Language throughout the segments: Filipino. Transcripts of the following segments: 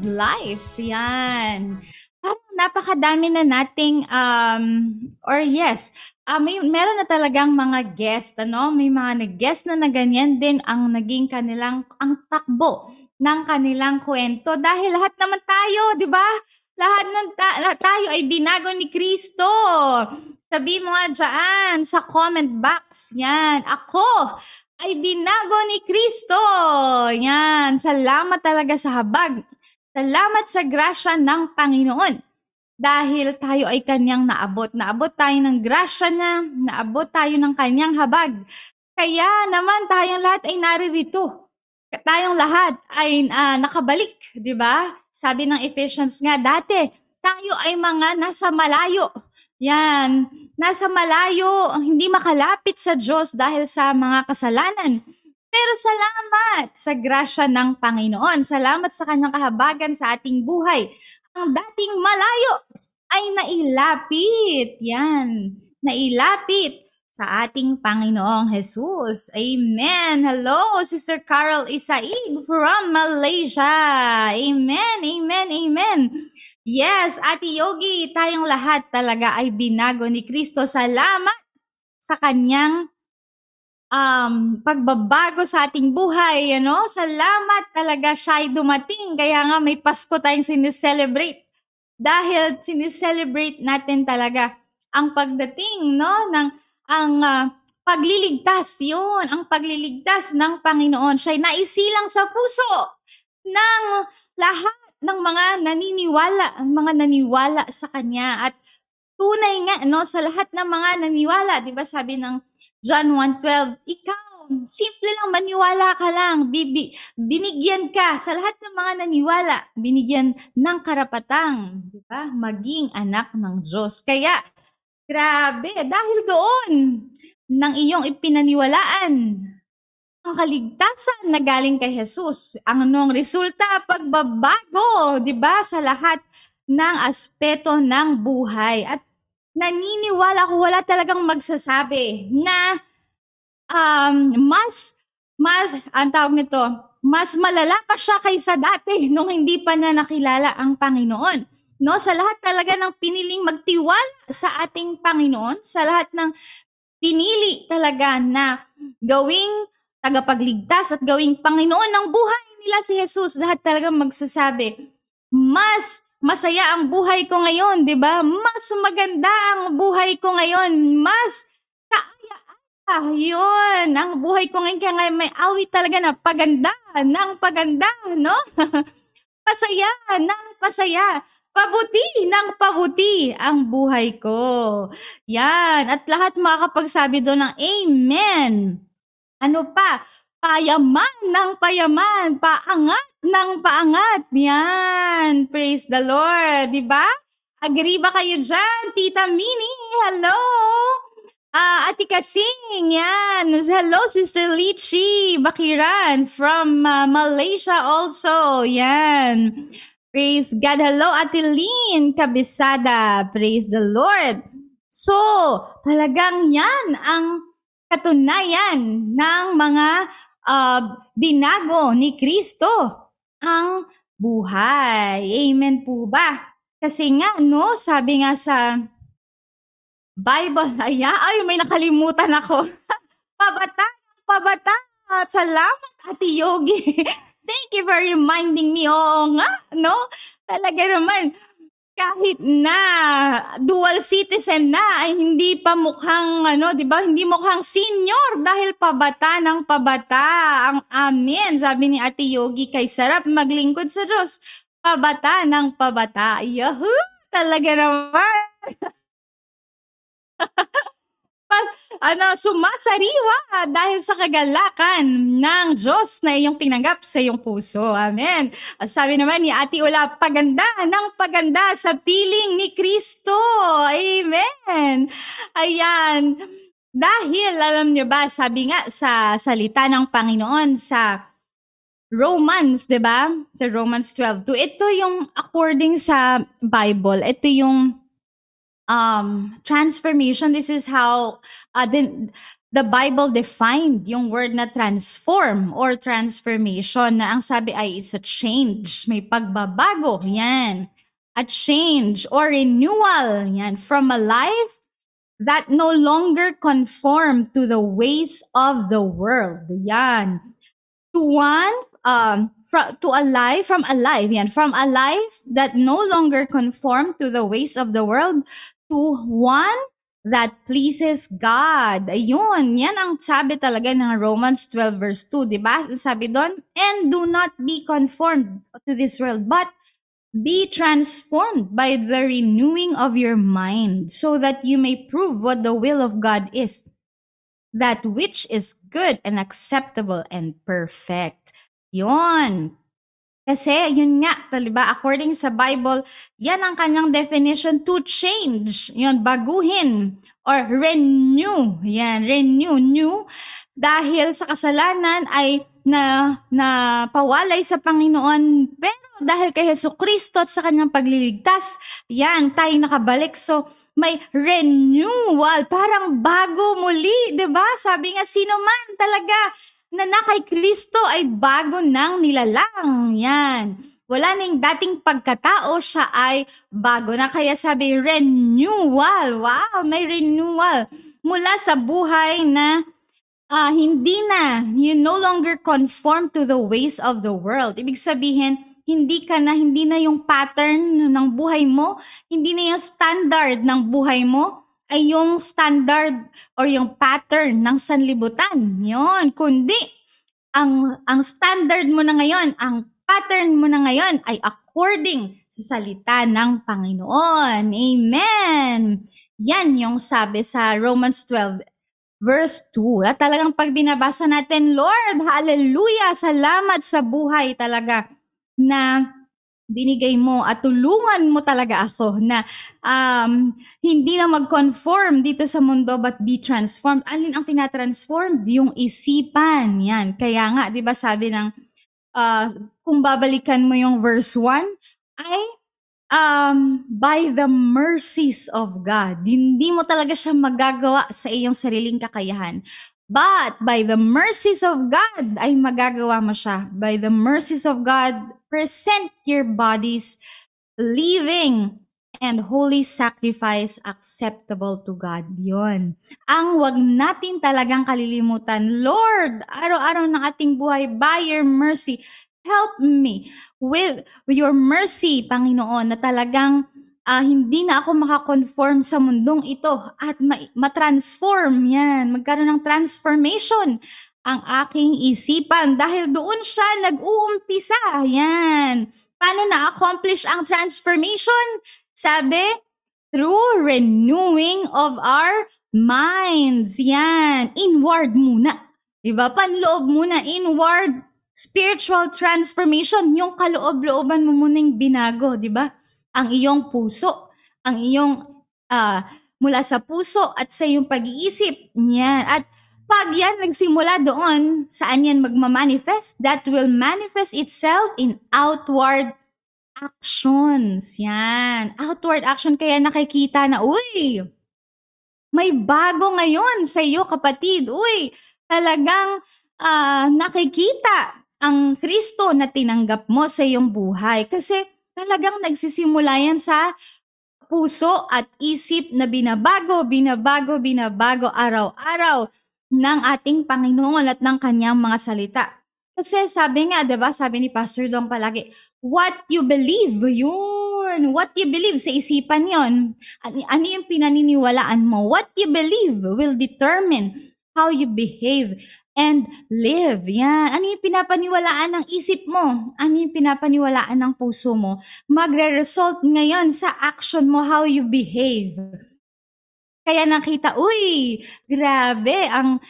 life. Yan. Parang napakadami na nating, meron na talagang mga guest, ano? May mga nag-guest na ganyan din ang naging ang takbo ng kanilang kwento. Dahil lahat naman tayo, di ba? Lahat tayo ay binago ni Kristo. Sabi mo nga dyan sa comment box, yan, ako ay binago ni Kristo. Yan, salamat talaga sa habag. Salamat sa grasya ng Panginoon. Dahil tayo ay kanyang naabot. Naabot tayo ng grasya niya, naabot tayo ng kanyang habag. Kaya naman tayong lahat ay naririto. Tayong lahat ay nakabalik, di ba? Sabi ng Ephesians nga, dati tayo ay mga nasa malayo. Yan, nasa malayo, hindi makalapit sa Diyos dahil sa mga kasalanan. Pero salamat sa grasya ng Panginoon. Salamat sa kanyang kahabagan sa ating buhay. Ang dating malayo ay nailapit. Yan, nailapit sa ating Panginoong Jesus. Amen. Hello, Sister Carol Isaig from Malaysia. Amen, amen, amen. Yes, Ate Yogi, tayong lahat talaga ay binago ni Kristo. Salamat sa kanyang pagbabago sa ating buhay, ano? Salamat talaga siya ay dumating. Kaya nga may Pasko tayong sineselebrate. Dahil sineselebrate natin talaga ang pagdating, no? Pagliligtas, yun. Ang pagliligtas ng Panginoon. Siya'y naisilang sa puso ng lahat ng mga naniwala sa Kanya. At tunay nga, no? Sa lahat ng mga naniwala, di ba sabi ng John 1:12, ikaw, simple lang, maniwala ka lang, binigyan ka, sa lahat ng mga naniwala, binigyan ng karapatang, di ba, maging anak ng Diyos. Kaya, grabe, dahil doon, ng iyong ipinaniwalaan, ang kaligtasan na galing kay Jesus, ang anong resulta, pagbabago, di ba, sa lahat ng aspeto ng buhay. At naniniwala ko wala talagang magsasabi na ang tawag nito, mas malala pa siya kaysa dati nung hindi pa niya nakilala ang Panginoon. No, sa lahat talaga ng piniling magtiwala sa ating Panginoon, sa lahat ng pinili talaga na gawing tagapagligtas at gawing Panginoon ng buhay nila si Jesus, lahat talaga magsasabi, mas masaya ang buhay ko ngayon, di ba? Mas maganda ang buhay ko ngayon. Mas kaaya-aya. Yun. Ang buhay ko ngayon, kaya may awit talaga na paganda, no? Pasaya ng pasaya. Pabuti ng pabuti ang buhay ko. Yan. At lahat makakapagsabi doon ng Amen. Ano pa? Payaman ng payaman, paangat ng paangat. Yan. Praise the Lord. Diba? Agree ba kayo dyan? Tita Minnie, hello. Ate Kasing, yan. Hello, Sister Lichi Bakiran from Malaysia also. Yan. Praise God. Hello, Ate Lynn Kabisada. Praise the Lord. So, talagang yan ang katunayan ng mga binago ni Kristo ang buhay. Amen po ba? Kasi nga, no, sabi nga sa Bible, may nakalimutan ako. Pabata. Salamat, Ate Yogi. Thank you for reminding me. Oo nga, no? Talaga naman, kahit na dual citizen na ay hindi pa mukhang di ba? Hindi mukhang senior dahil pabata ng pabata. Ang amen, sabi ni Ate Yogi, kay sarap maglingkod sa Diyos. Pabata ng pabata. Yahoo! Talaga naman. Sumasariwa dahil sa kagalakan ng Diyos na iyong tinanggap sa iyong puso. Amen. Sabi naman ni Ate Ula, paganda ng paganda sa piling ni Kristo. Amen. Ayan. Dahil, alam niyo ba, sabi nga sa salita ng Panginoon sa Romans, di ba? Sa Romans 12:2. Ito yung according sa Bible, ito yung transformation. This is how the Bible defined yung word na transform or transformation na ang sabi ay it's a change. May pagbabago. Yan. A change or renewal. Yan. From a life that no longer conform to the ways of the world. Yan. To one, from a life that no longer conform to the ways of the world to one that pleases God. Ayun, yan ang sabi talaga ng Romans 12 verse 2, di ba? Sabi doon, and do not be conformed to this world, but be transformed by the renewing of your mind so that you may prove what the will of God is, that which is good and acceptable and perfect. Yun. Kasi, yun nga, diba, according sa Bible, yan ang kanyang definition to change. Yun, baguhin or renew. Yan, renew, new. Dahil sa kasalanan ay pawalay sa Panginoon. Pero dahil kay Jesucristo at sa kanyang pagliligtas, yan, tayo nakabalik. So, may renewal, parang bago muli, diba? Sabi nga, sino man talaga na kay Kristo ay bago nang nilalang. Yan. Wala nang dating pagkatao, siya ay bago na. Kaya sabi, renewal. Wow, may renewal. Mula sa buhay na hindi na. You no longer conform to the ways of the world. Ibig sabihin, hindi na yung pattern ng buhay mo, hindi na yung standard ng buhay mo, ay yung standard or yung pattern ng sanlibutan. Yun. Kundi, ang standard mo na ngayon, ang pattern mo na ngayon ay according sa salita ng Panginoon. Amen. Yan yung sabi sa Romans 12 verse 2. At talagang pag binabasa natin, Lord, hallelujah, salamat sa buhay talaga na binigay mo at tulungan mo talaga ako na hindi na mag-conform dito sa mundo but be transformed. Alin ang tinatransform? Yung isipan. Yan. Kaya nga, di ba sabi ng, kung babalikan mo yung verse 1, ay by the mercies of God. Hindi mo talaga siya magagawa sa iyong sariling kakayahan. But by the mercies of God, ay magagawa mo siya. By the mercies of God, present your bodies living and holy sacrifice acceptable to God. Yun. Ang wag natin talagang kalilimutan, Lord, araw-araw ng ating buhay, by your mercy, help me with your mercy, Panginoon, na talagang hindi na ako makakonform sa mundong ito at matransform yan. Magkaroon ng transformation ang aking isipan dahil doon siya nag-uumpisa. Yan. Paano na-accomplish ang transformation? Sabi, through renewing of our minds. Yan. Inward muna. Diba? Panloob muna. Inward spiritual transformation. Yung kaloob-looban mo munang binago. Diba? Ang iyong puso, ang iyong mula sa puso at sa iyong pag-iisip. Yan. At pag yan nagsimula doon, saan yan magmamanifest? That will manifest itself in outward actions. Yan. Outward action. Kaya nakikita na, uy, may bago ngayon sa iyo, kapatid. Uy, talagang nakikita ang Kristo na tinanggap mo sa iyong buhay. Kasi talagang nagsisimula yan sa puso at isip na binabago araw-araw ng ating Panginoon at ng kanyang mga salita. Kasi sabi nga, diba, sabi ni Pastor Dong palagi, what you believe, yun. What you believe, sa isipan yon. Ano yung pinaniniwalaan mo? What you believe will determine how you behave and live. Yan. Ano yung pinapaniwalaan ng isip mo? Ano yung pinapaniwalaan ng puso mo? Magre-result ngayon sa action mo, how you behave. Kaya nakita, uy, grabe, ang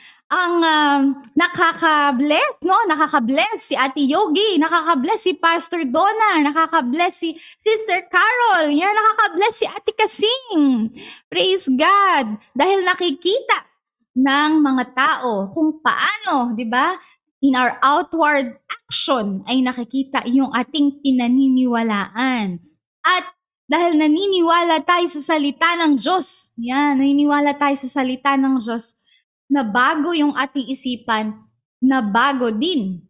nakaka-bless, no? Nakaka-bless si Ate Yogi, nakaka-bless si Pastor Donna, nakaka-bless si Sister Carol, yan, nakaka-bless si Ate Kasing. Praise God. Dahil nakikita ng mga tao kung paano, di ba, in our outward action ay nakikita yung ating pinaniniwalaan. At dahil naniniwala tayo sa salita ng Diyos, yan, naniniwala tayo sa salita ng Diyos, nabago yung ating isipan, nabago din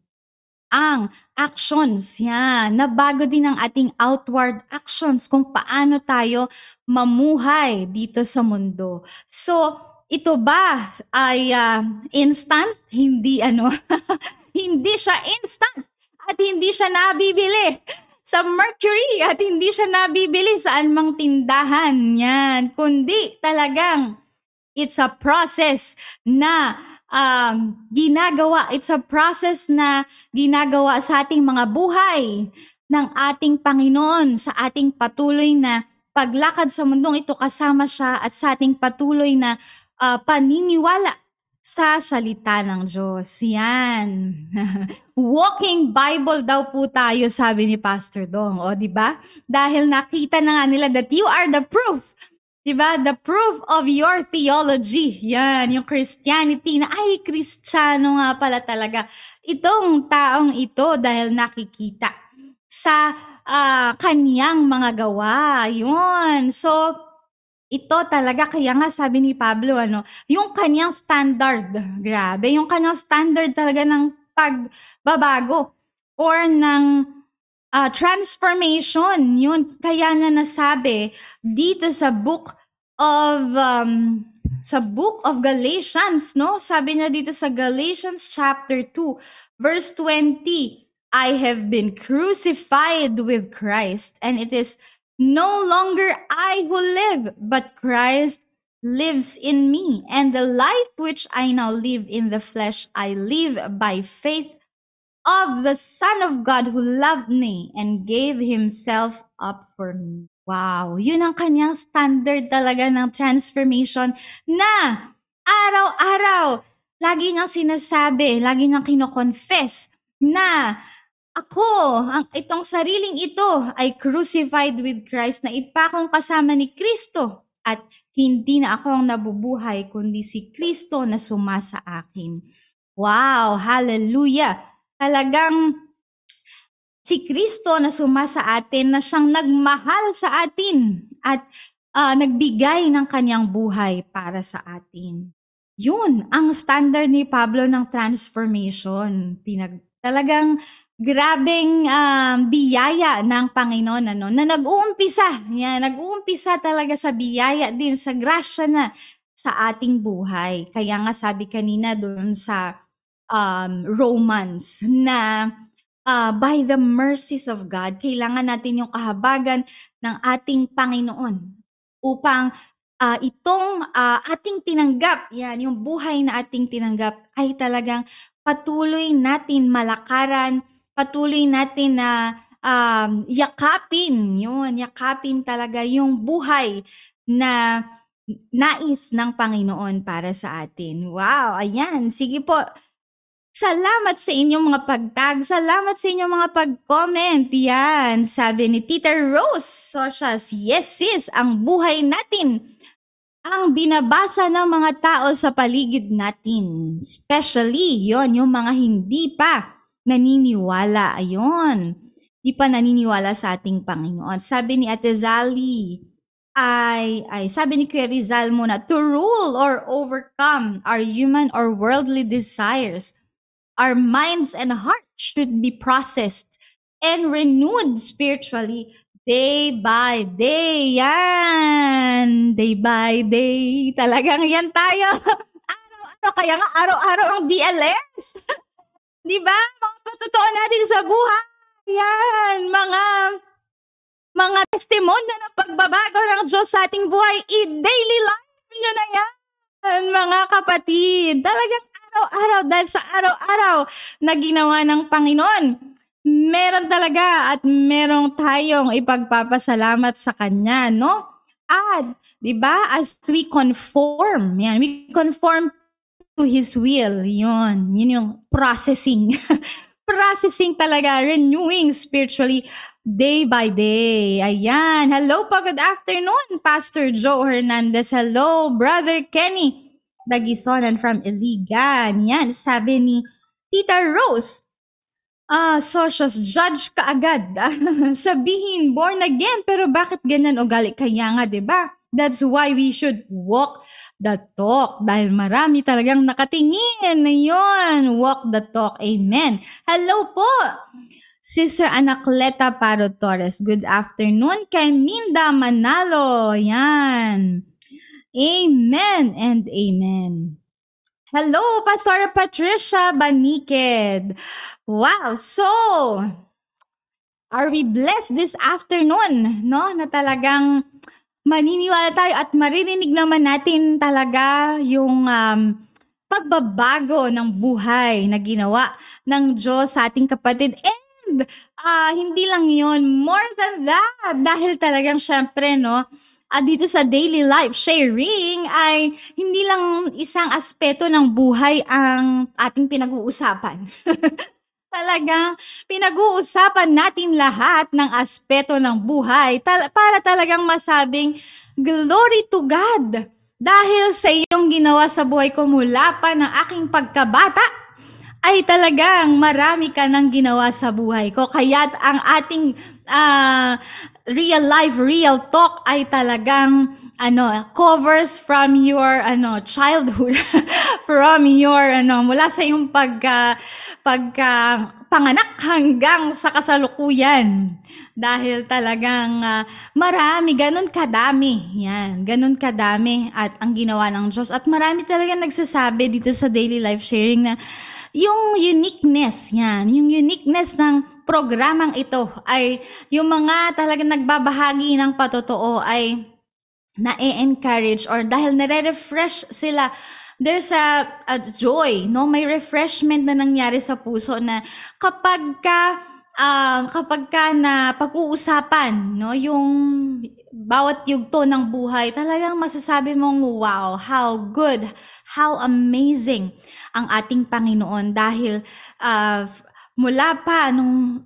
ang actions. Yan, nabago din ang ating outward actions kung paano tayo mamuhay dito sa mundo. So, ito ba ay instant? Hindi hindi siya instant at hindi siya nabibili sa Mercury at hindi siya nabibili sa anumang tindahan. Yan, kundi talagang it's a process na ginagawa. It's a process na ginagawa sa ating mga buhay ng ating Panginoon, sa ating patuloy na paglakad sa mundong ito kasama siya at sa ating patuloy na paniniwala sa salita ng Diyos. Yan. Walking Bible daw po tayo, sabi ni Pastor Dong. O, di ba? Dahil nakita na nga nila that you are the proof. Diba? The proof of your theology. Yan, yung Christianity na, ay, Kristiyano nga pala talaga. Itong taong ito dahil nakikita sa kaniyang mga gawa. Yun. So, ito talaga, kaya nga sabi ni Pablo, yung kaniyang standard. Grabe, yung kaniyang standard talaga ng pagbabago or ng transformation. Yun, kaya niya nasabi dito sa book of Galatians, no? Sabi niya dito sa Galatians chapter 2, verse 20, I have been crucified with Christ, and it is no longer I who live, but Christ lives in me. And the life which I now live in the flesh, I live by faith of the Son of God who loved me and gave Himself up for me. Wow, yun ang kanyang standard talaga ng transformation na araw-araw, lagi niyang sinasabi, lagi niyang kino-confess na itong sariling ito ay crucified with Christ, na ipakong kasama ni Kristo at hindi na ako ang nabubuhay kundi si Kristo na sumasa akin. Wow, hallelujah! Talagang si Kristo na sumasa atin, na siyang nagmahal sa atin at nagbigay ng kanyang buhay para sa atin. Yun ang standard ni Pablo ng transformation. Talagang grabeng biyaya ng Panginoon na nag-uumpisa. Yan, nag-uumpisa talaga sa biyaya din, sa grasya na sa ating buhay. Kaya nga sabi kanina doon sa Romans na by the mercies of God, kailangan natin yung kahabagan ng ating Panginoon upang itong ating tinanggap, yan, yung buhay na ating tinanggap ay talagang patuloy natin malakaran, patuloy natin na yakapin talaga yung buhay na nais ng Panginoon para sa atin. Wow, ayan, sige po. Salamat sa inyong mga pagtag. Salamat sa inyong mga pag-comment. Yan, sabi ni Tita Rose Socias, yes sis, ang buhay natin ang binabasa ng mga tao sa paligid natin. Especially, yung mga hindi pa naniniwala. Ayun, hindi pa naniniwala sa ating Panginoon. Sabi ni Ate Zali, sabi ni Kuya Rizal muna, to rule or overcome our human or worldly desires, our minds and hearts should be processed and renewed spiritually day by day. Yan! Day by day. Talagang yan tayo. Araw-araw. Kaya nga araw-araw ang DLS. Di ba? Mga patotoo natin sa buhay. Yan. Mga testimonya ng pagbabago ng Diyos sa ating buhay. I-daily life nyo na yan, mga kapatid. Talagang araw-araw, dahil sa araw-araw na ginawa ng Panginoon, meron talaga at merong tayong ipagpapasalamat sa Kanya, no? At, di ba, as we conform to His will, yun yung processing. Processing talaga, renewing spiritually day by day. Ayan, hello po, good afternoon, Pastor Joe Hernandez. Hello, Brother Kenny Dagisonan from Iligan. Yan, sabi ni Tita Rose, Socios, judge ka agad. Sabihin, born again, pero bakit ganyan ugali? Kaya nga, diba? That's why we should walk the talk. Dahil marami talagang nakatingin. Ayun, walk the talk. Amen. Hello po, Sister Anacleta Paro Torres. Good afternoon kay Minda Manalo. Yan. Amen and amen. Hello, Pastor Patricia Baniked. Wow, so are we blessed this afternoon, no? Na talagang maniniwala tayo at maririnig naman natin talaga yung pagbabago ng buhay na ginawa ng Diyos sa ating kapatid. And hindi lang yun, more than that, dahil talagang syempre, no, dito sa daily life sharing ay hindi lang isang aspeto ng buhay ang ating pinag-uusapan. Talagang pinag-uusapan natin lahat ng aspeto ng buhay para talagang masabing, glory to God! Dahil sa iyong ginawa sa buhay ko mula pa ng aking pagkabata, ay talagang marami ka nang ginawa sa buhay ko. Kaya't ang ating real life, real talk ay talagang covers from your childhood, from your mula sa iyong panganak hanggang sa kasalukuyan. Dahil talagang marami, ganun kadami. Yan, ganun kadami at ang ginawa ng Diyos. At marami talaga nagsasabi dito sa daily life sharing na yung uniqueness, yan, yung uniqueness ng programang ito ay yung mga talagang nagbabahagi ng patotoo ay na-encourage or dahil nare-refresh sila. There's a joy, no? May refreshment na nangyari sa puso na kapag ka na pag-uusapan, no, yung bawat yugto ng buhay, talagang masasabi mong, wow, how good, how amazing ang ating Panginoon dahil mula pa nung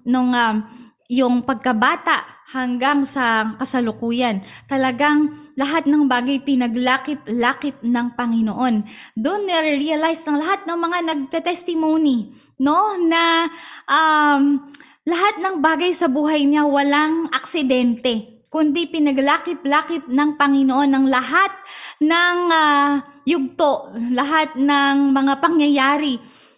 yung pagkabata hanggang sa kasalukuyan, talagang lahat ng bagay pinaglakip-lakip ng Panginoon. Doon nare-realize ng lahat ng mga nagte-testimony, no, na lahat ng bagay sa buhay niya walang aksidente, kundi pinaglakip-lakip ng Panginoon ng lahat ng yugto, lahat ng mga pangyayari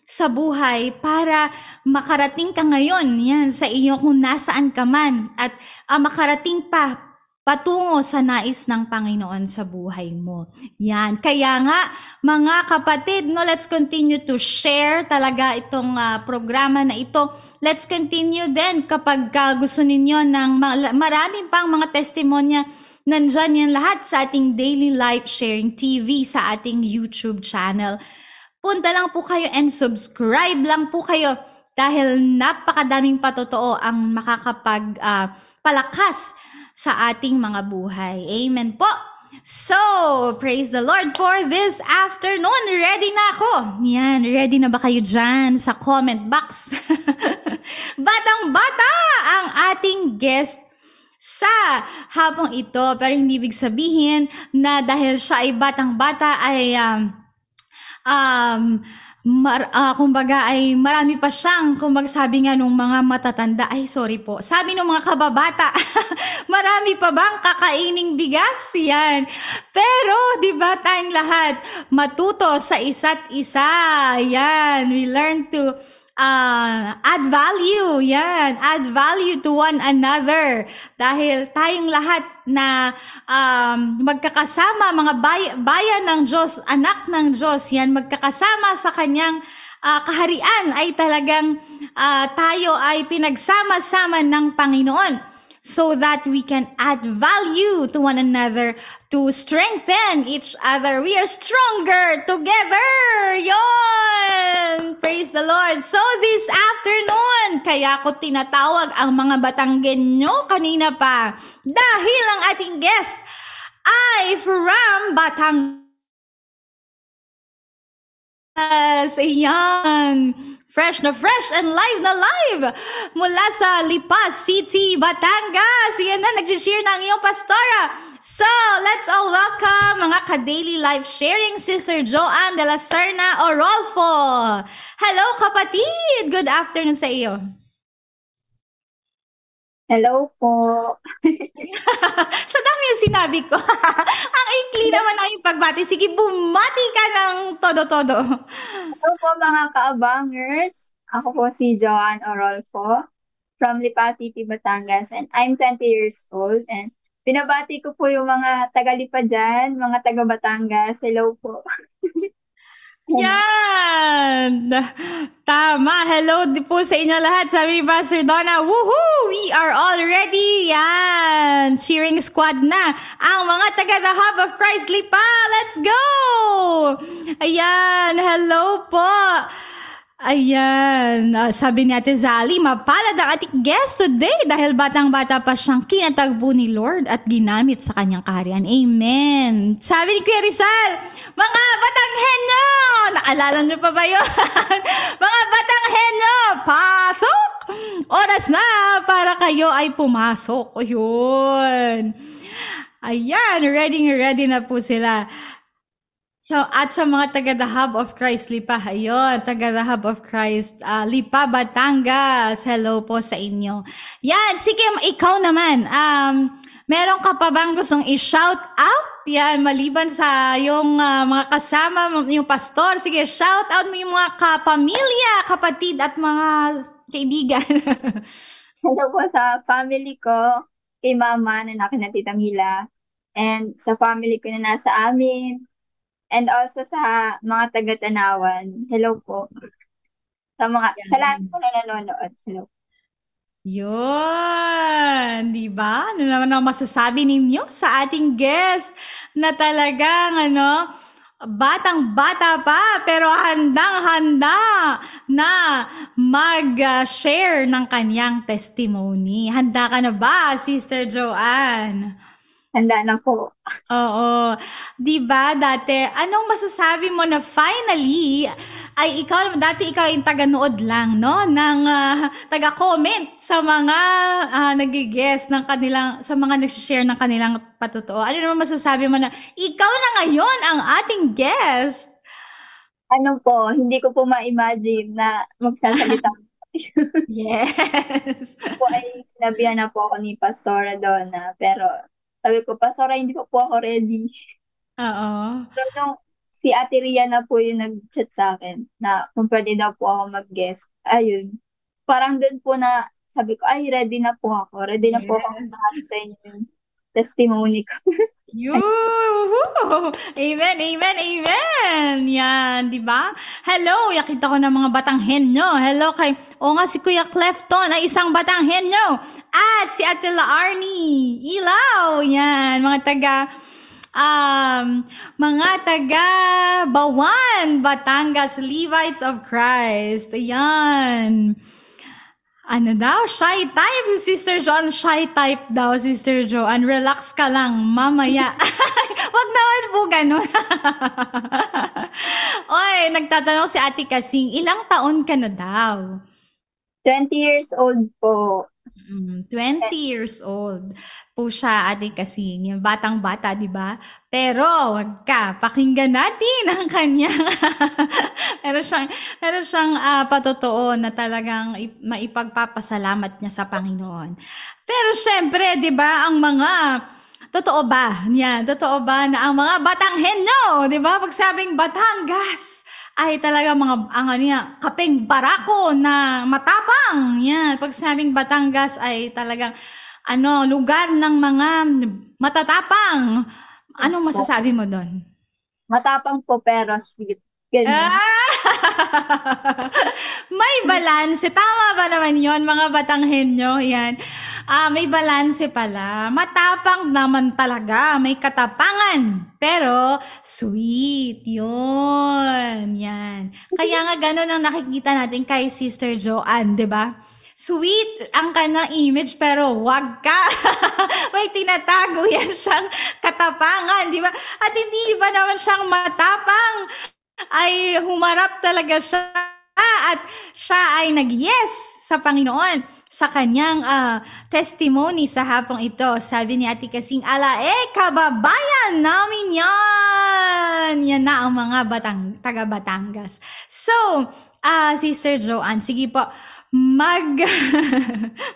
sa buhay para makarating ka ngayon yan sa iyo kung nasaan ka man at makarating pa patungo sa nais ng Panginoon sa buhay mo. Yan. Kaya nga, mga kapatid, no, let's continue to share talaga itong programa na ito. Let's continue din kapag gusto ninyo ng maraming pang mga testimonya, nandyan yan lahat sa ating Daily Life Sharing TV sa ating YouTube channel. Punta lang po kayo and subscribe lang po kayo dahil napakadaming patotoo ang makakapagpalakas sa ating mga buhay. Amen po! So, praise the Lord for this afternoon. Ready na ako. Yan, ready na ba kayo dyan sa comment box? Batang-bata ang ating guest sa hapong ito. Pero hindi ibig sabihin na dahil siya ay batang-bata ay kumbaga ay marami pa siyang, kumbaga sabi nga nung mga matatanda, ay sorry po, sabi nung mga kababata, marami pa bang kakaining bigas? Yan. Pero, di ba tayong lahat matuto sa isa't isa? Yan. We learn to add value. Yan. Add value to one another. Dahil tayong lahat na magkakasama, mga bayan ng Diyos, anak ng Diyos, yan, magkakasama sa kanyang kaharian ay talagang tayo ay pinagsama-sama ng Panginoon so that we can add value to one another, to strengthen each other. We are stronger together! Yon! Praise the Lord! So this afternoon, kaya ko tinatawag ang mga Batanggenyo kanina pa dahil ang ating guest ay from Batangas. Ayan! Fresh na fresh and live na live mula sa Lipas City, Batangas. Yan na, nag-share na ang iyong pastora. So, let's all welcome mga ka-daily life sharing, Sister Joanne de la Serna Orolfo. Hello, kapatid! Good afternoon sa iyo. Hello po. Sa dami yung sinabi ko. Ang ikli naman ang iyong pagbati. Sige, bumati ka ng todo-todo. Hello po mga kaabangers. Ako po si Joanne Orolfo from Lipa City, Batangas, and I'm 20 years old, and binabati ko po yung mga taga-Lipa dyan, mga taga-Batangas. Hello po. Yan. Yan! Tama. Hello di po sa inyo lahat. Sabi ni Pastor Donna, woohoo! We are all ready. Yan! Cheering squad na. Ang mga taga The Hub of Christ Lipa. Let's go! Ayan. Hello po. Ayan, sabi ni Ate Zali, mapalad ang ating guest today dahil batang-bata pa siyang kinatagpo ni Lord at ginamit sa kanyang kaharian. Amen. Sabi ni Kuya Rizal, mga batang henyo! Naalala niyo pa ba yun? Mga batang henyo, pasok! Oras na para kayo ay pumasok. Ayun. Ayan, ready na po sila. So, at sa mga taga The Hub of Christ Lipa, ayun, taga The Hub of Christ Lipa, Batangas, hello po sa inyo. Yan, sige, ikaw naman, meron ka pa bang gustong i-shout out? Yan, maliban sa yung mga kasama, yung pastor, sige, shout out mo yung mga kapamilya, kapatid at mga kaibigan. Hello po sa family ko, kay mama na laki na Tita Mila, and sa family ko na nasa amin, and also sa mga taga-Tanawan. Hello po. Sa lahat po na nanonood. Hello. Yun, di ba? Ano naman ang masasabi ninyo sa ating guest na talagang batang-bata pa pero handang-handa na mag-share ng kanyang testimony. Handa ka na ba, Sister Joanne? Handa na po. Oo. 'Di ba dati, anong masasabi mo na finally ay dati ikaw yung taga-nood lang, no? Ng taga-comment sa mga nag-guest ng kanilang, sa mga nag-share ng kanilang patotoo. Ano naman masasabi mo na ikaw na ngayon ang ating guest? Ano po, hindi ko po ma-imagine na magsasalita. Yes. Po ay sinabihan na po ako ni Pastora Donna, pero sabi ko, Pastora, hindi pa po ako ready. Oo. Pero nung si Ate Ria na po yung nag-chat sa akin na kung pwede daw po ako mag-guest, ayun. Parang dun po na sabi ko, ay, ready na po ako. Ready na po ako Yes. makakita yung testimony ko. Yuhu! Amen, amen, amen! Yan, di ba? Hello, yakita ko ng mga batang henyo. Hello kay, nga si Kuya Clefton ay isang batang henyo. At si Ate La Arnie, Ilaw, yan, mga taga Bawan, Batangas, Levites of Christ. Ayan. Ano daw? Shy type, Sister Joan. Shy type daw, Sister Joan. Relax ka lang, mamaya. Wag naman po ganun. Oy, nagtatanong si Ate Kasing, ilang taon ka na daw? 20 years old po. 20 years old po siya, Ate Kasing. Yung batang-bata, di ba? Pero, wag ka. Pakinggan natin ang kanyang meron siyang patotoo na talagang maipagpapasalamat niya sa Panginoon. Pero syempre, 'di ba, ang mga totoo ba? Yan, totoo ba na ang mga Batanghenyo, 'di ba? Pag sabing Batangas ay talaga kapeng barako na matapang. Yan, pag sabing Batangas ay talagang lugar ng mga matatapang. Anong Yes po. masasabi mo doon? Matapang po pero sweet. Ganyan. May balanse. Tama ba naman yon mga Batanghenyo? Yan. May balanse pala. Matapang naman talaga. May katapangan. Pero, sweet. Yun. Yan. Kaya nga ganun ang nakikita natin kay Sister Joanne, di ba? Sweet ang kanyang image pero wag ka. May tinatago yan siyang katapangan, di ba? At hindi ba naman siyang matapang? Ay humarap talaga siya at siya ay nag-yes sa Panginoon sa kanyang testimony sa hapong ito. Sabi ni Ate Kasing, kababayan namin yan! Yan na ang mga taga Batangas. So, Sister Joanne, sige po, mag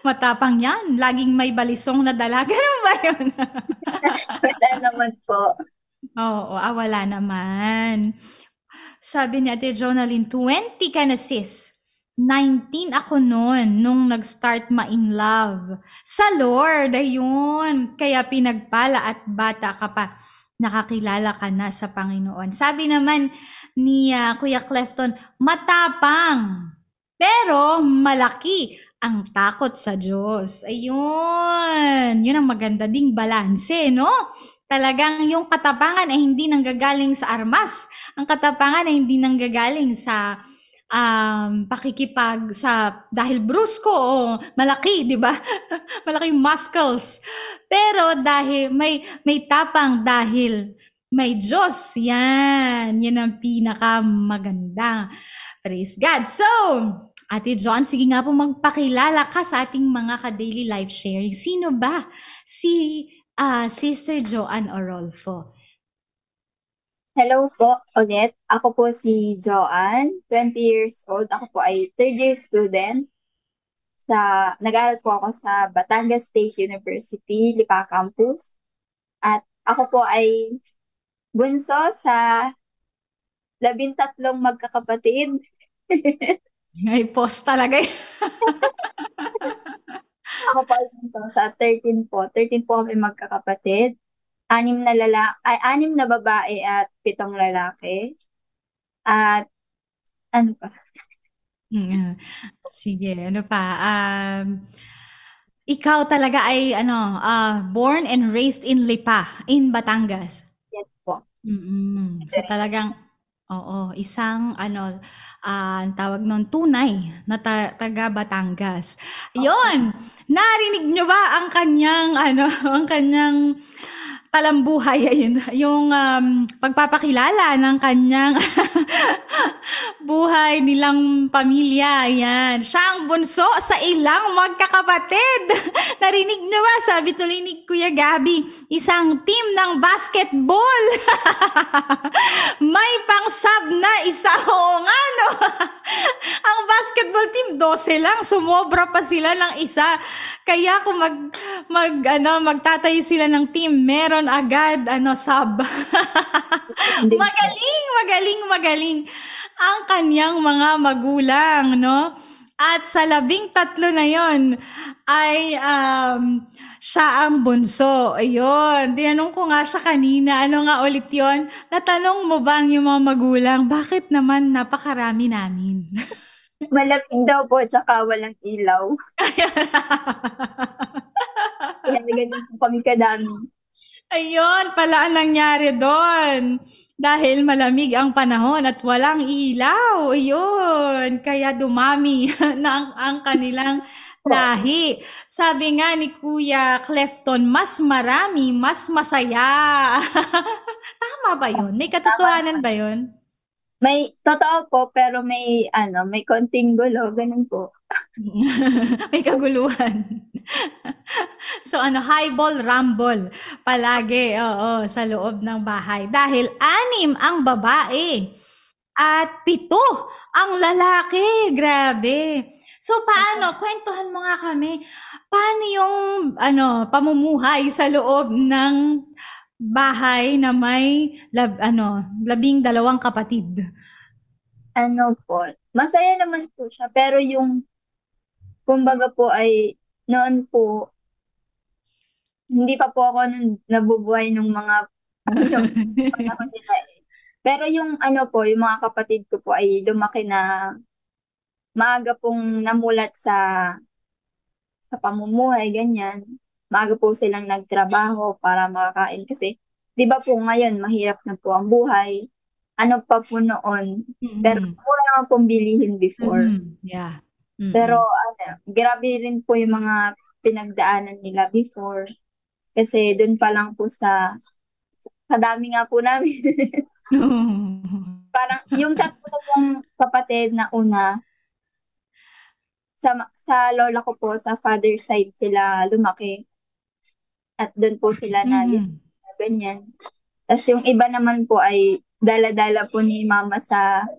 matapang 'yan, laging may balisong na dala, gano'n ba 'yun? Wala naman po. Oo, wala naman. Sabi ni Ate Jonalyn, 20 ka na sis. 19 ako noon nung nag-start ma-in love. Sa Lord, ayun. Kaya pinagpala at bata ka pa. Nakakilala ka na sa Panginoon. Sabi naman ni Kuya Clefton, matapang. Pero malaki ang takot sa Diyos. Ayun. Yun ang maganda ding balanse, no? Talagang yung katapangan ay hindi nanggagaling sa armas. Ang katapangan ay hindi nanggagaling sa pakikipag sa dahil brusko o malaki, di ba? Malaking muscles. Pero dahil may tapang dahil may Diyos. Yan. Yan ang pinakamaganda. Praise God. So, Ate John, sige nga po magpakilala ka sa ating mga ka-daily life sharing. Sino ba si Sister Joanne Orolfo? Hello po ulit. Ako po si Joanne, 20 years old. Ako po ay third year student. Nag-aaral po ako sa Batangas State University, Lipa Campus. At ako po ay bunso sa 13 magkakapatid. May post talaga. Ako po ay bunso sa 13 po. 13 po kami magkakapatid. 6 na babae at 7 lalaki. At ano pa? Sige, ano pa? Ikaw talaga ay born and raised in Lipa, in Batangas. Yes po. So talagang, oo, isang ang tawag nun, tunay na taga Batangas. Yun! Narinig nyo ba ang kanyang, ang kanyang talambuhay, ayun, yung pagpapakilala ng kanyang buhay nilang pamilya, yan. Siya ang bunso sa ilang magkakapatid. Narinig nyo ba? Sabi tuloy ni Kuya Gabi, isang team ng basketball. May pang-sub na isa. Oo nga, no? Ang basketball team, 12 lang. Sumobra pa sila ng isa. Kaya kung magtatayo sila ng team, meron agad sub. Magaling ang kanyang mga magulang, no? At sa 13 na yon ay siya ang bunso. Ayun, tinanong ko nga siya kanina, ano nga ulit yon? Natanong mo ba ang yung mga magulang, bakit naman napakarami namin? Malapit daw po, tsaka walang ilaw. Kaya ganun po kami kadami. Ayun pala ang nangyari doon. Dahil malamig ang panahon at walang ilaw. Ayun. Kaya dumami na ang kanilang lahi. Sabi nga ni Kuya Clefton, mas marami, mas masaya. Tama ba yun? May katotohanan ba yun? May, totoo po, pero may konting gulo, ganun po. May kaguluhan. So highball, rumble palagi, oo, sa loob ng bahay. Dahil 6 ang babae at 7 ang lalaki. Grabe. So paano? Kwentuhan mo nga kami. Paano yung pamumuhay sa loob ng bahay na may 12 kapatid? Ano po, masaya naman po siya, pero kumbaga po ay, noon po, hindi pa po ako nabubuhay ng mga, panahon nila eh. Pero yung mga kapatid ko po ay lumaki na maaga pong namulat sa pamumuhay, ganyan. Maaga po silang nagtrabaho para makakain kasi, di ba po ngayon, mahirap na po ang buhay. Ano pa po noon, pero mura naman pong bilihin before. Yeah. Pero grabe rin po yung mga pinagdaanan nila before. Kasi dun pa lang po sa dami nga po namin. Parang yung 3 kong kapatid na una, sa lola ko po, sa father side sila lumaki. At dun po sila na ganyan. Tapos yung iba naman po ay dala-dala po ni mama sa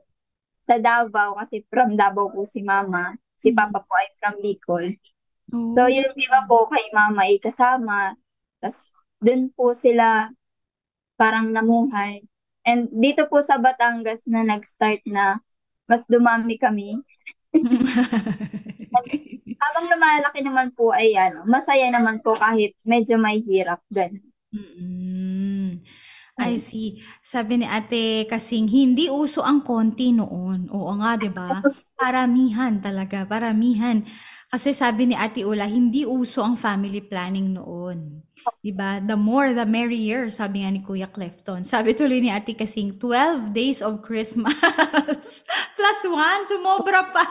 Davao kasi from Davao po si mama. Si Mm. Papa po ay from Bicol. So, Oh. yung iba po kay Mama ay kasama. Tapos, dun po sila parang namuhay. And dito po sa Batangas na nag-start na mas dumami kami. Habang lumalaki naman po ay ano, masaya naman po kahit medyo may hirap. Ganun. Mm. I Mm. see. Sabi ni ate kasing hindi uso ang konti noon. Oo nga, 'di ba? Paramihan talaga, paramihan. Kasi sabi ni Ate Ula, hindi uso ang family planning noon. 'Di ba? The more the merrier, sabi nga ni Kuya Clefton. Sabi tuloy ni Ate kasing 12 days of Christmas plus one, sumobra pa.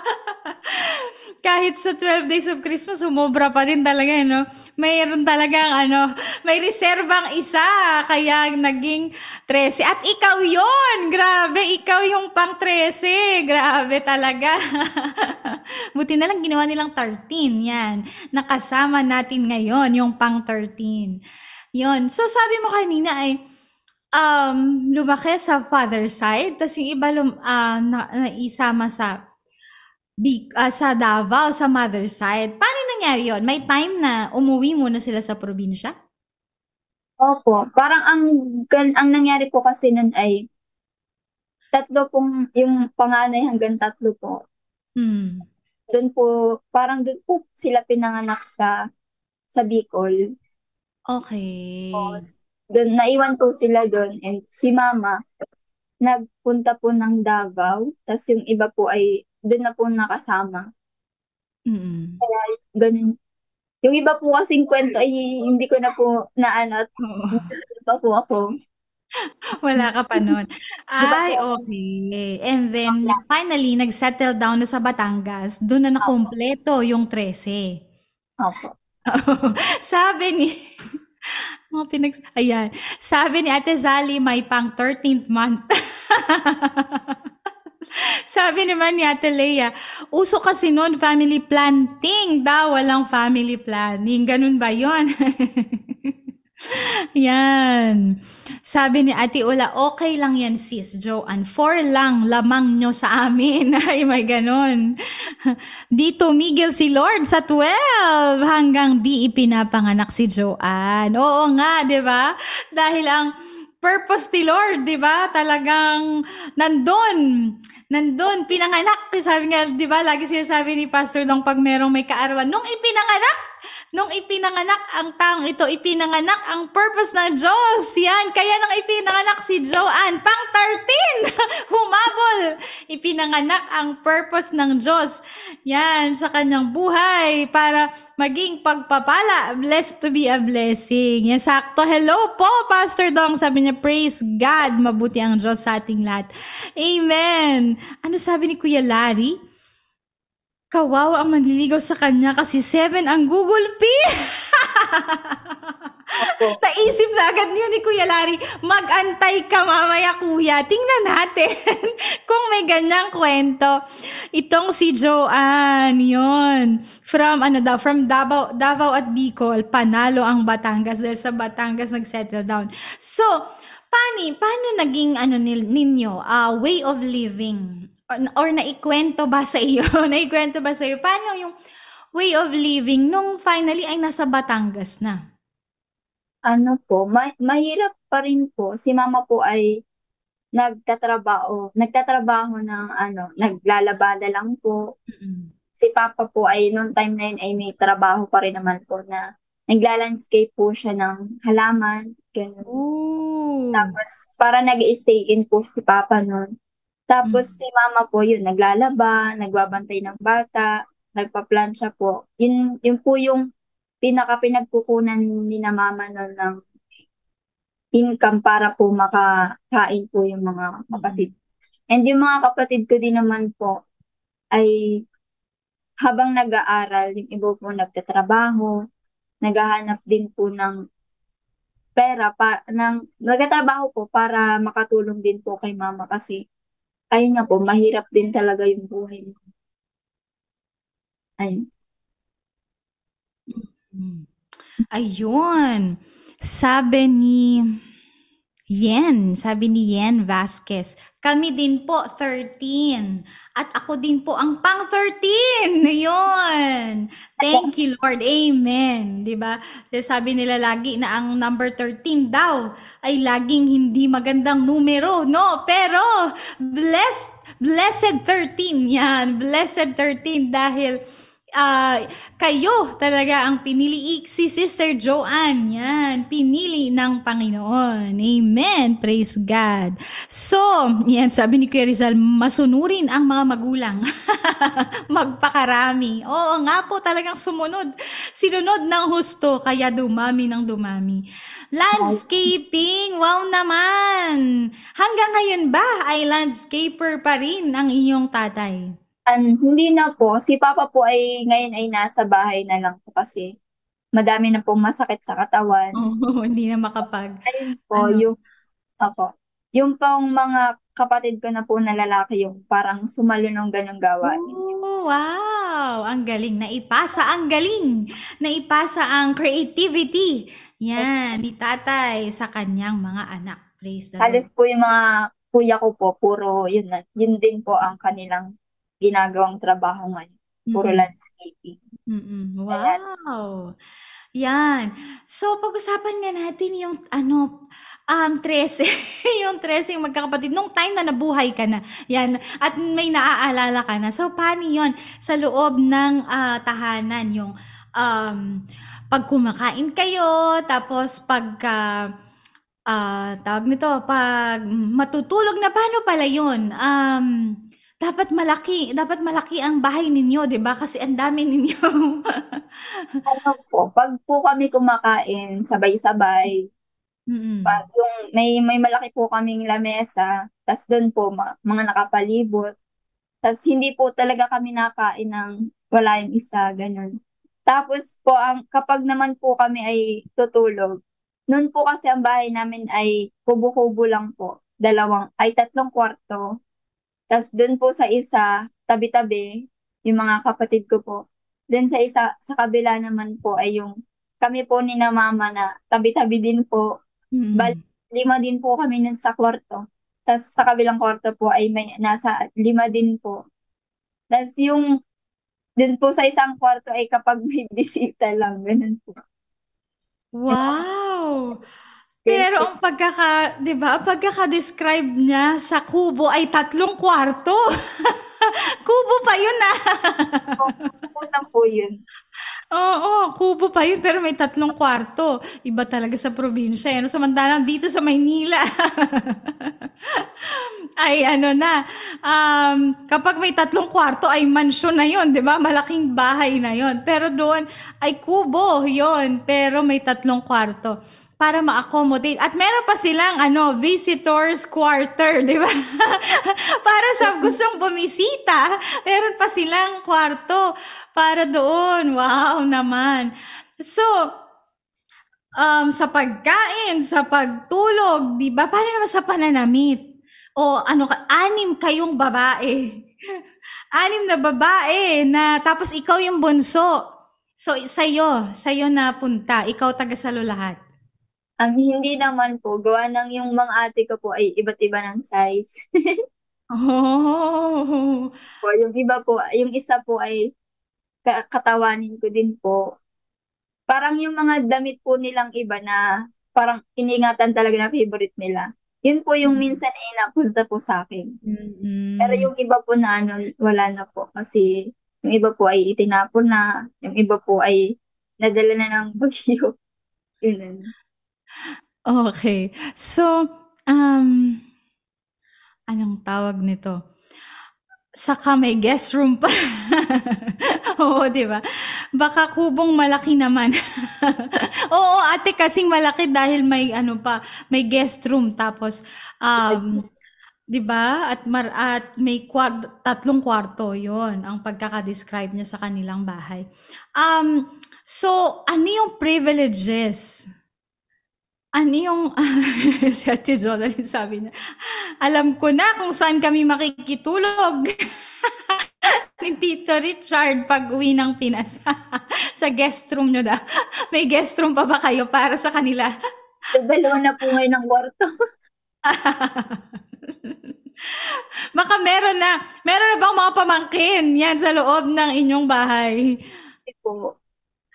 Kahit sa 12 days of Christmas, sumobra pa din talaga, no? Mayroon talagang ano, may reserbang isa, kaya naging 13. At ikaw yon, grabe, ikaw yung pang 13, grabe talaga. Buti na lang ginawa nilang 13, yan. Nakasama natin ngayon, yung pang 13. Yon. So sabi mo kanina ay, lumaki sa father side, tapos yung iba naisama sa Davao, sa mother side. Paano nangyari yon? May time na umuwi muna sila sa probinsya? Opo, parang ang nangyari po kasi nun ay tatlo pong, yung panganay hanggang tatlo po. Hmm. Doon po, parang doon po sila pinanganak sa Bicol. Okay. Tapos, doon, naiwan po sila doon. And si Mama, nagpunta po ng Davao. Tapos yung iba po ay doon na po nakasama. Mm. Ganun. Yung iba po kasing kwento ay hindi ko na po naano at Oo. hindi pa po ako. Wala ka pa nun. Hindi pa Ay, po ako. okay. And then finally nag-settle down na sa Batangas, dun na Opo. nakumpleto yung 13. Opo. Sabi ni ayan, sabi ni Ate Zali may pang 13th month. Sabi naman ni Ate Leia, uso kasi noon family planting daw, walang family planning. Ganun ba yon? Yan. Sabi ni Ate Ula, okay lang yan sis, Joanne. 4 lang lamang nyo sa amin. Ay, may ganon. Di tumigil si Lord sa 12 hanggang di ipinapanganak si Joanne. Oo nga, di ba? Dahil ang purpose ni Lord, di ba? Talagang nandun. Nandun, pinanganak. Sabi nga, di ba, lagi sinasabi ni Pastor Dong pag merong may kaarawan, nung ipinanganak ang taong ito, ipinanganak ang purpose ng Diyos. Yan, kaya nang ipinanganak si Joanne, pang 13, humabol. Ipinanganak ang purpose ng Diyos. Yan, sa kanyang buhay para maging pagpapala. Blessed to be a blessing. Yan, sakto. Hello po, Pastor Dong. Sabi niya, praise God. Mabuti ang Diyos sa ating lahat. Amen. Ano sabi ni Kuya Larry? Kawawa ang manliligaw sa kanya kasi 7 ang Google Pay. Opo. Naisip na agad niyo ni Kuya Larry, mag-antay ka mamaya kuya. Tingnan natin kung may ganyang kwento. Itong si Joanne, yon. From Davao at Bicol, panalo ang Batangas dahil sa Batangas nag-settle down. So, paano naging ninyo, way of living? Or naikwento ba sa iyo? Naikwento ba sa iyo? Paano yung way of living nung finally ay nasa Batangas na? Ano po, mahirap pa rin po. Si Mama po ay nagtatrabaho ng ano, naglalabada lang po. Mm. Si Papa po ay noong time na yun ay may trabaho pa rin naman po na nagla-landscape po siya ng halaman, ganun. Ooh. Tapos para nag-stay in po si Papa noon. Tapos Mm. si Mama po yun, naglalaba, nagbabantay ng bata, nagpa-plancha po. Yun po yung pinagkukunan ni na Mama noon ng income para po makakain po yung mga Mm. kapatid. And yung mga kapatid ko din naman po ay habang nag-aaral, yung iba po nagtatrabaho, naghahanap din po ng nagtatrabaho po para makatulong din po kay Mama kasi ayun nga po, mahirap din talaga yung buhay mo. Ayun. Mm. Ayun. Sabi ni Yen, sabi ni Yen Vasquez. Kami din po 13. At ako din po ang pang 13. Yun. Thank you, Lord. Amen. 'Di ba? Sabi nila lagi na ang number 13 daw ay laging hindi magandang numero, no? Pero blessed 13 yan. Blessed 13 dahil kayo talaga ang pinili, si Sister Joanne. Yan, pinili ng Panginoon. Amen. Praise God. So, yan, sabi ni Kuya Rizal, masunurin ang mga magulang. Magpakarami. Oo nga po, talagang sinunod ng husto, kaya dumami ng dumami. Landscaping, wow naman. Hanggang ngayon ba ay landscaper pa rin ang iyong tatay? Hindi na po. Si Papa po ay ngayon ay nasa bahay na lang po kasi madami na pong masakit sa katawan. Oo, hindi na makapag, Ayun po, ano, opo, yung pong mga kapatid ko na po na lalaki yung parang sumalo ng ganong gawain. oh, wow! Ang galing. Naipasa ang galing. Naipasa ang creativity. Yes. Yan, ni tatay sa kanyang mga anak. Praise the Halos Lord. po yung mga kuya ko po, puro yun, yun din po ang kanilang ginagawang trabaho ngayon. Puro Mm-mm. landscaping. Mm-mm. Ayan. Wow! Yan. So, pag-usapan nga natin yung 13, yung 13 yung magkakapatid, nung time na nabuhay ka na, yan, at may naaalala ka na. So, paano yun? Sa loob ng tahanan, yung um, pag kumakain kayo, tapos tawag nito, pag matutulog na, paano pala yun? Dapat malaki ang bahay ninyo, 'di ba? Kasi ang dami ninyo. Ano po, pag po kami kumakain, sabay-sabay, pag Mm. may malaki po kaming lamesa, tas doon po mga nakapalibot, tas hindi po talaga kami nakain ng wala yung isa, ganun. Tapos po, kapag naman po kami ay tutulog, noon po kasi ang bahay namin ay kubo-kubo lang po. Tatlong kwarto. Tas doon po sa isa, tabi-tabi, yung mga kapatid ko po. Then sa isa, sa kabila naman po ay yung kami po ni na mama na tabi-tabi din po. Bali, Mm. 5 din po kami nun sa kwarto. Tas sa kabilang kwarto po ay may nasa 5 din po. Tas yung dun po sa isang kwarto ay kapag may bisita lang, ganun po. Yung mga Wow! Pero girlfriend ang 'di ba, pagkaka-describe niya sa kubo ay 3 kwarto. Kubo pa yun, ko, unang po yun. Oo, kubo pa yun pero may 3 kwarto. Iba talaga sa probinsya, eh, 'no? Samantalang dito sa Maynila ay ano na, kapag may 3 kwarto ay mansyon na yun, 'di ba? Malaking bahay na yun. Pero doon ay kubo yun, pero may 3 kwarto para ma-accommodate. At meron pa silang visitors quarter, 'di ba? Para sa gustong bumisita, meron pa silang kwarto para doon. Wow naman. So, sa pagkain, sa pagtulog, 'di ba? Paano naman sa pananamit? O ano ka, 6 kayong babae. 6 na babae na tapos ikaw yung bunso. So sa'yo na punta, ikaw taga-salo lahat. Hindi naman po, gawa ng yung mga ate ko po ay iba't iba ng size. Oh. Po, yung iba po, yung isa po ay katawanin ko din po. Parang yung mga damit po nilang iba na parang iningatan talaga na favorite nila. Yun po yung minsan ay napunta po sa akin. Pero Mm. yung iba po na wala na po. Kasi yung iba po ay itinapon na, yung iba po ay nadala na ng bagyo. Yun. Okay. So, um, anong tawag nito? Saka may guest room pa. Oo, 'di ba? Baka kubong malaki naman. Oo, ate, kasing malaki dahil may ano pa, may guest room tapos 'di ba? At may 3 kwarto 'yon ang pagkaka-describe niya sa kanilang bahay. So ano yung privileges? Ano yung si Ate Jonalyn sabi niya, alam ko na kung saan kami makikitulog ni Tito Richard pag-uwi ng Pinas. Sa guest room niyo daw. May guest room pa ba kayo para sa kanila? Dalawa na po ngayon ng kwarto. Baka meron na bang mga pamangkin yan sa loob ng inyong bahay? Kasi po,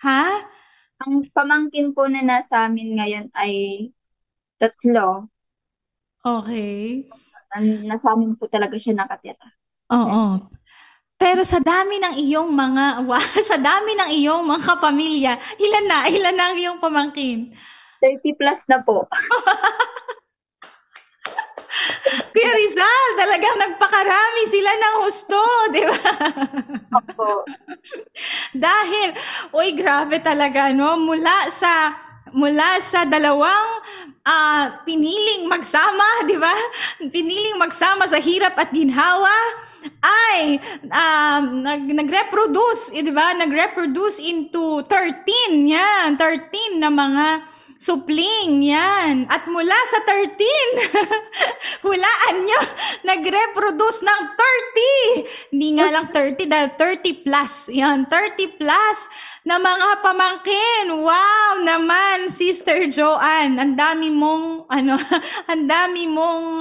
Ha? ang pamangkin po na nasa amin ngayon ay 3. Okay. Nasa amin po talaga siya nakatira. Oo. Pero sa dami ng iyong sa dami ng iyong mga kapamilya, ilan na ang iyong pamangkin? 30 plus na po. Kuya Rizal, talagang nagpakarami sila ng husto, di ba? Opo. Dahil, uy, grabe talaga, no? Mula sa dalawang piniling magsama, di ba? Piniling magsama sa hirap at ginhawa, ay nag-reproduce, di ba? Nag-reproduce into 13, yan, 13 na mga supling, yan. At mula sa 13, hulaan nyo, nag-reproduce ng 30. Hindi nga lang 30 dahil 30 plus. Yan, 30 plus na mga pamangkin. Wow naman, Sister Joanne. Ang dami mong, ang dami mong,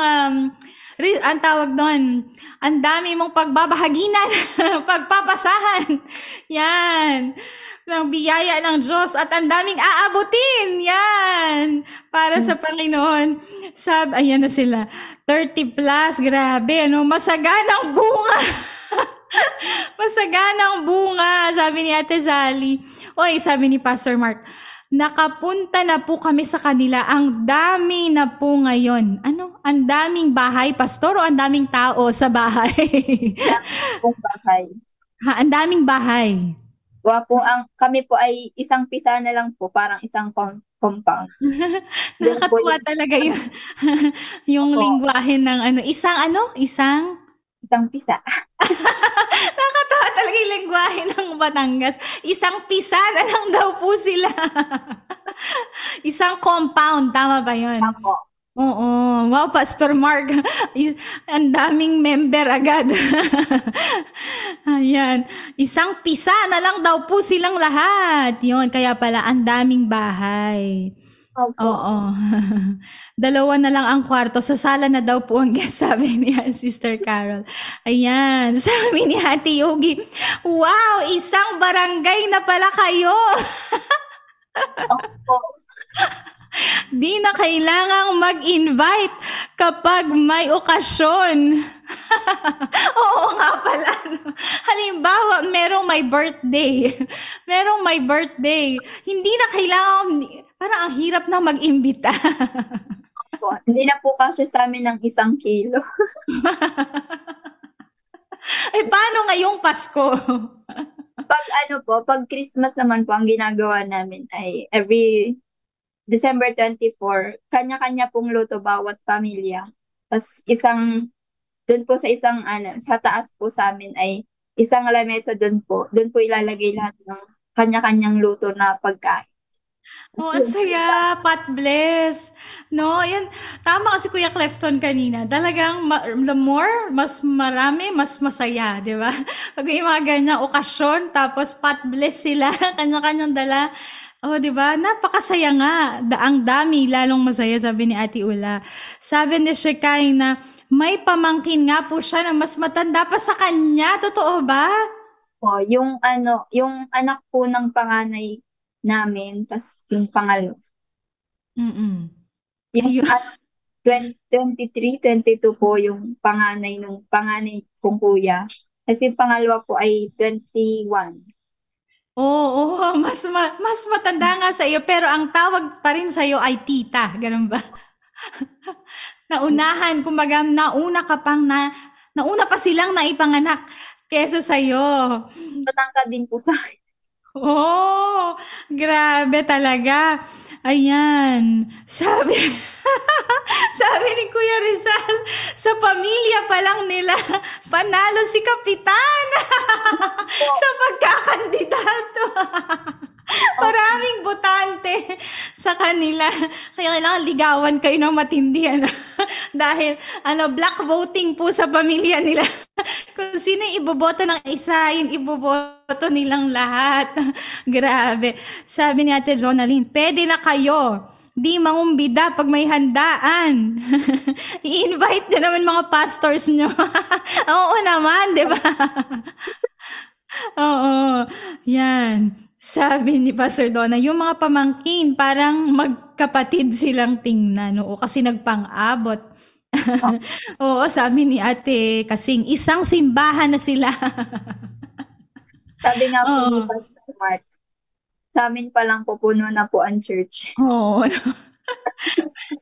ang tawag doon, ang dami mong pagbabahaginan, pagpapasahan. Yan ng biyaya ng Diyos at ang daming aabutin. Yan. Para sa Panginoon. Ayan na sila. 30 plus. Grabe. Masaganang bunga. Masaganang bunga. Sabi ni Ate Sally. Oy, sabi ni Pastor Mark. Nakapunta na po kami sa kanila. Ang dami na po ngayon. Ang daming bahay, Pastor, o ang daming tao sa bahay? Kung bahay. Ang daming bahay. Kami po ay isang pisa na lang po, parang isang compound. Nakakatuwa talaga yung lingwahe ng isang pisa. Nakakatawa talaga yung lingwahe ng Batangas. Isang pisa na lang daw po sila. Isang compound, tama ba yun? Opo. Oo. Wow, Pastor Mark. Ang daming member agad. Ayan. Isang pisa na lang daw po silang lahat. Yun, kaya pala ang daming bahay. Opo. Oo. Dalawa na lang ang kwarto. Sa sala na daw po ang guest, sabi ni Sister Carol. Ayan. Sabi ni Ate Yogi, wow, isang barangay na pala kayo. Opo. Di na kailangang mag-invite kapag may okasyon. Oo nga pala. Halimbawa, merong may birthday. Hindi na kailangan, parang ang hirap na mag-imbita. Opo. Hindi na po kasi sa amin ng 1 kilo. Paano ngayong Pasko? Pag Christmas naman po, ang ginagawa namin ay every December 24, kanya-kanya pong luto bawat pamilya. Tapos doon po sa taas po sa amin ay isang lamesa doon po. Doon po ilalagay lahat ng kanya-kanyang luto na pagkain. Oh, ang saya. Pat bless. No, yan. Tama kasi Kuya Clefton kanina. Talagang the more, mas marami, mas masaya, di ba? Pag may mga ganyang okasyon, tapos pat bless sila, kanya-kanyang dala. Oh, 'di ba? Napakasaya nga. Ang dami lalong masaya, sabi ni Ate Ula. Sabi ni Shekay na may pamangkin nga po siya na mas matanda pa sa kanya. Totoo ba? Po, yung anak po ng panganay namin, tas yung pangalo. Mm. Yung Ayun. 23, 22 po yung panganay kong kuya. Kasi yung pangalawa po ay 21. Oo, mas matanda nga sa iyo pero ang tawag pa rin sa iyo ay tita, ganun ba? Naunahan, kumbaga nauna pa silang naipanganak kaysa sa iyo. Matangkad din po sa akin. Oh, grabe talaga. Ayan. Sabi sabi ni Kuya Rizal, sa pamilya pa lang nila, panalo si Kapitan sa pagkakandidato. Maraming botante sa kanila. Kaya kailangan ligawan kayo ng matindi. Dahil black voting po sa pamilya nila. Kung sino yung iboboto ng isa, yung iboboto nilang lahat. Grabe. Sabi ni Ate Jonaline, pwede na kayo Di mangumbida pag may handaan. I-invite nyo naman mga pastors nyo. Oo naman, di ba? Oo, yan. Sabi ni Pastor Donna, yung mga pamangkin, parang magkapatid silang tingnan. Oo, kasi nagpang-abot. Oo, sabi ni ate, kasing isang simbahan na sila. Sabi nga po ni Oo. Pastor Mark, sa amin pa lang po puno na po ang church. Oo.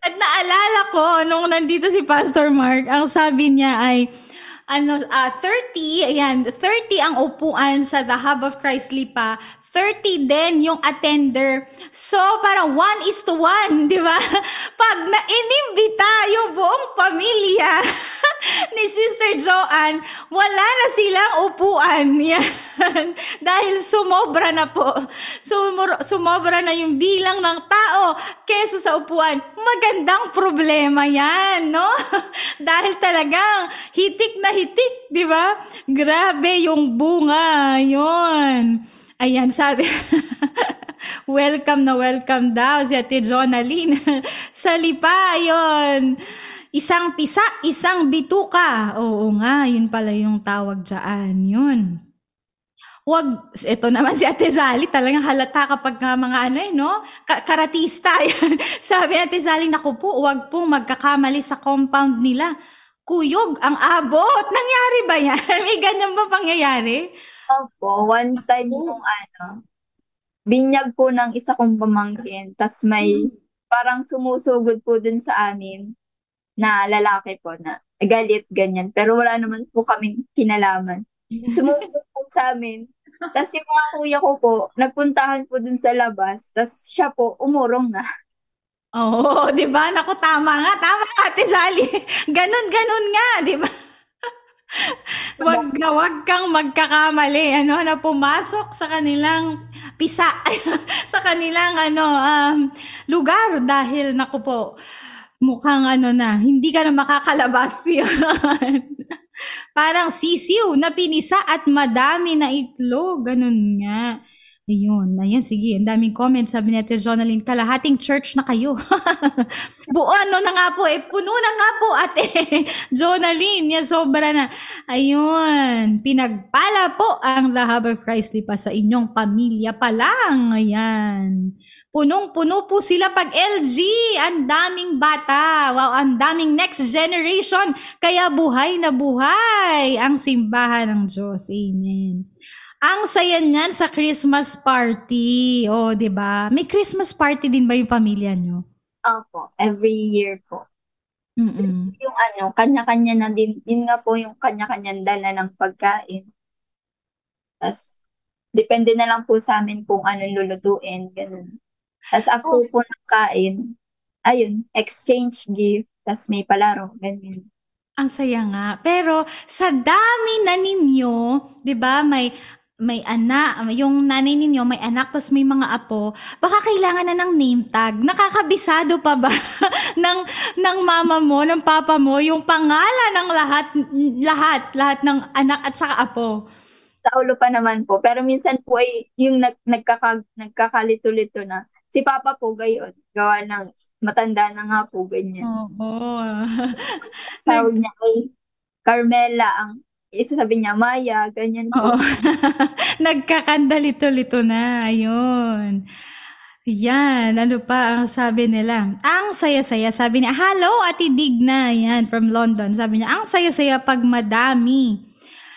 At naalala ko, nung nandito si Pastor Mark, ang sabi niya ay, 30, ayan, 30 ang upuan sa The Hub of Christ Lipa, 30 din yung attender. So, parang 1:1, di ba? Pag na-inimbita yung buong pamilya ni Sister Joanne, wala na silang upuan. Yan. Dahil sumobra na po. Sumobra na yung bilang ng tao kesa sa upuan. Magandang problema yan, no? Dahil talagang hitik na hitik, di ba? Grabe yung bunga, yon. Ayan, sabi, welcome na welcome daw si Ate Jonaline sa Lipa, yun. Isang pisa, isang bituka. Oo nga, yun pala yung tawag dyan, yun. Wag, ito naman si Ate Sally, talagang halata kapag mga ano no, karatista. Yan. Sabi ni Ate Sally, naku po, wag pong magkakamali sa compound nila. Kuyog ang abot. Nangyari ba yan? May ganyan ba pangyayari? Opo, one time Oo. kung binyag po ng isa kong pamangkin, tas may parang sumusugod po dun sa amin na lalaki po na galit, ganyan. Pero wala naman po kaming kinalaman. Sumusugod po sa amin. Tas yung mga kuya ko po, nagpuntahan po dun sa labas, tas siya po, umurong na. Oo, 'di ba? Naku, tama nga, tama ka, Ate Sally. Ganun nga, 'di ba? Wag kang magkakamali, ano, na pumasok sa kanilang pisa, sa kanilang lugar dahil naku po, mukhang ano na, hindi ka na makakalabas. Yan. Parang sisiw na pinisa at madami na itlog, ganun nga. Ayun, ayan, sige, ang daming comments, sabi ni Ate Jonaline, kalahating church na kayo. Buo, ano na nga po, puno na nga po, Ate Jonaline, yan, sobra na. Ayun, pinagpala po ang The Hub of Christ Lipa sa inyong pamilya pa lang. Ayan. Punong-puno po sila pag LG. Ang daming bata. Wow, ang daming next generation. Kaya buhay na buhay ang simbahan ng Diyos. Amen. Ang saya niyan sa Christmas party. Oh, 'di ba? May Christmas party din ba yung pamilya nyo? Opo, every year po. Mm. Yung kanya-kanya na din, yun nga po yung kanya-kanyang dala ng pagkain. Tas, depende na lang po sa amin kung anong lulutuin, ganun. Tas after Oh, po ng kain, ayun, exchange gift, tas may palaro, ganyan. ang saya nga. Pero sa dami na ninyo, 'di ba, may anak, yung nanay ninyo may anak tapos may mga apo, baka kailangan na ng name tag. Nakakabisado pa ba ng mama mo, ng papa mo yung pangalan ng lahat ng anak at saka apo? Sa ulo pa naman po, pero minsan po ay yung nagkakalito-lito na. Si Papa po gayon, gawa ng matanda na nga po, ganyan. Oo. Nag Tawag niya ay Carmela, ang isa sabi niya Maya, ganyan Oo. po. Nagkakandalito-lito na, ayun. Yan, ano pa ang sabi nila? Ang saya-saya, sabi niya, hello, Ate Digna, yan, from London. Sabi niya, ang saya-saya pag madami.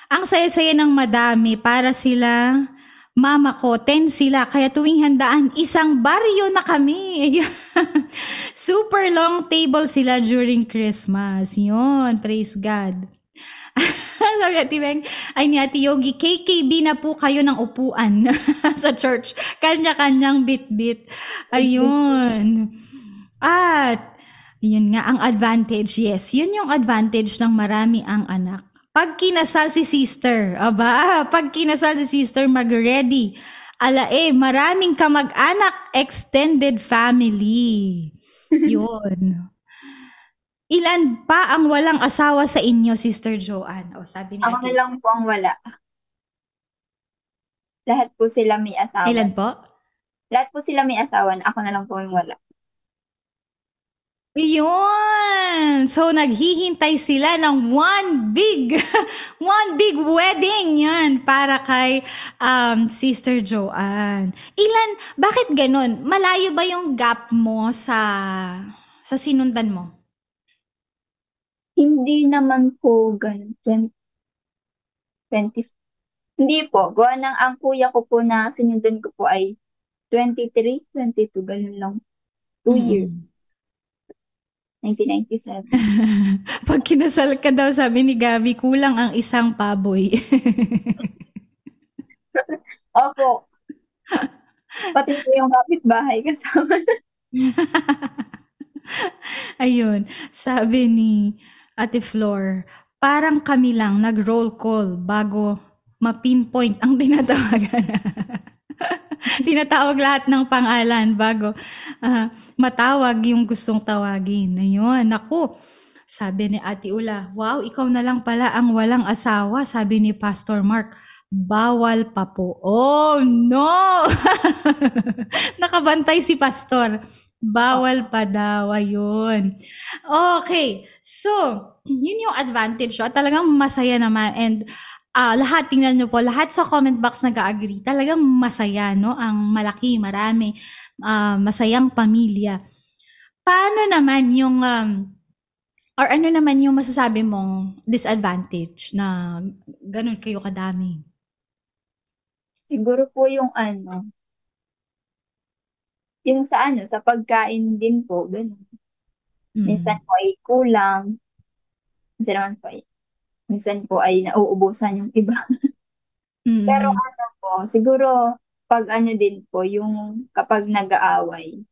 Ang saya-saya ng madami para sila, mama ko, 10 sila. Kaya tuwing handaan, isang baryo na kami. Ayun. Super long table sila during Christmas. Yun, praise God. Sabi ni Ate Beng, ay ni Ate Yogi, KKB na po kayo ng upuan sa church. Kanya-kanyang bit-bit. Ayun. At, yun nga, ang advantage, yes, yun yung advantage ng marami ang anak. Pag kinasal si sister, pag kinasal si sister, mag-ready. Maraming kamag-anak, extended family. Yun. Ilan pa ang walang asawa sa inyo, Sister Joanne? O, sabi ni Ako na Ate. lang po ang wala. Lahat po sila may asawa. Ilan po? Lahat po sila may asawa, ako na lang po yung wala. Yun! So, naghihintay sila ng one big, one big wedding yan para kay Sister Joanne. Bakit ganun? Malayo ba yung gap mo sa sinundan mo? Hindi naman po ganun. 20, hindi po. Gawa ng ang kuya ko po na sinundan ko po ay 23, 22, ganun lang. 2 years, Mm. 1997. Pag kinasal ka daw, sabi ni Gabi, kulang ang isang paboy. Opo, pati po yung kapitbahay kasama. Ayun, sabi ni Ate Flor, parang kami lang nag-roll call bago ma-pinpoint ang tinatawagan. Tinatawag lahat ng pangalan bago matawag yung gustong tawagin. Ayun, naku. Sabi ni Ate Ula, wow, ikaw na lang pala ang walang asawa. Sabi ni Pastor Mark, bawal pa po. Oh, no! Nakabantay si Pastor. Bawal pa daw, ayun. Okay, so, yun yung advantage. So, talagang masaya naman. And lahat, tingnan nyo po, lahat sa comment box nag-agree. Talagang masaya, no? Ang malaki, marami, masayang pamilya. Paano naman yung, or ano naman yung masasabi mong disadvantage na ganun kayo kadami? Siguro po yung yung sa pagkain din po, ganun. Minsan Mm. po ay kulang, minsan naman po ay, minsan po ay nauubusan yung iba. Pero Mm. po, siguro pag din po, yung kapag nag-aaway,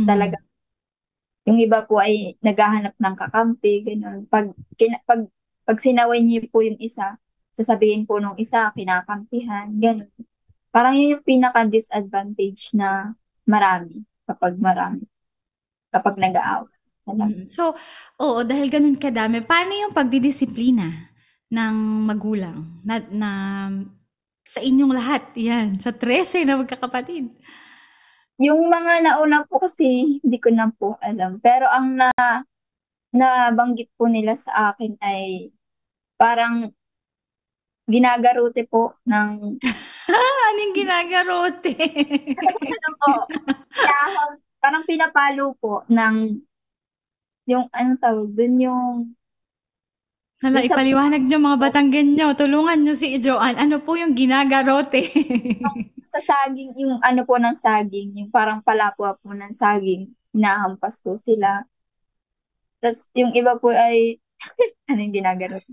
talaga, Mm. yung iba po ay naghahanap ng kakampi, ganun. Pag sinaway niyo po yung isa, sasabihin po nung isa, kinakampihan, ganun. Parang yun yung pinaka-disadvantage na marami, kapag nag-aaway. Talaga. Mm. So, oo, dahil gano'n kadami, paano yung pagdidisiplina ng magulang na sa inyong lahat, 'yan, sa 13 na magkakapatid? Yung mga nauna po kasi, hindi ko na po alam. Pero ang nabanggit po nila sa akin ay parang ginagarote po ng Anong ginagarote? ano po, parang pinapalo po ng yung anong tawag dun Hala, yung sa ipaliwanag niyo mga Batanggenyo, tulungan niyo si Joanne, ano po yung ginagarote? sa saging, yung ano po ng saging, yung parang palapwa po ng saging, hinahampas po sila. Tapos yung iba po ay ano yung ginagarote?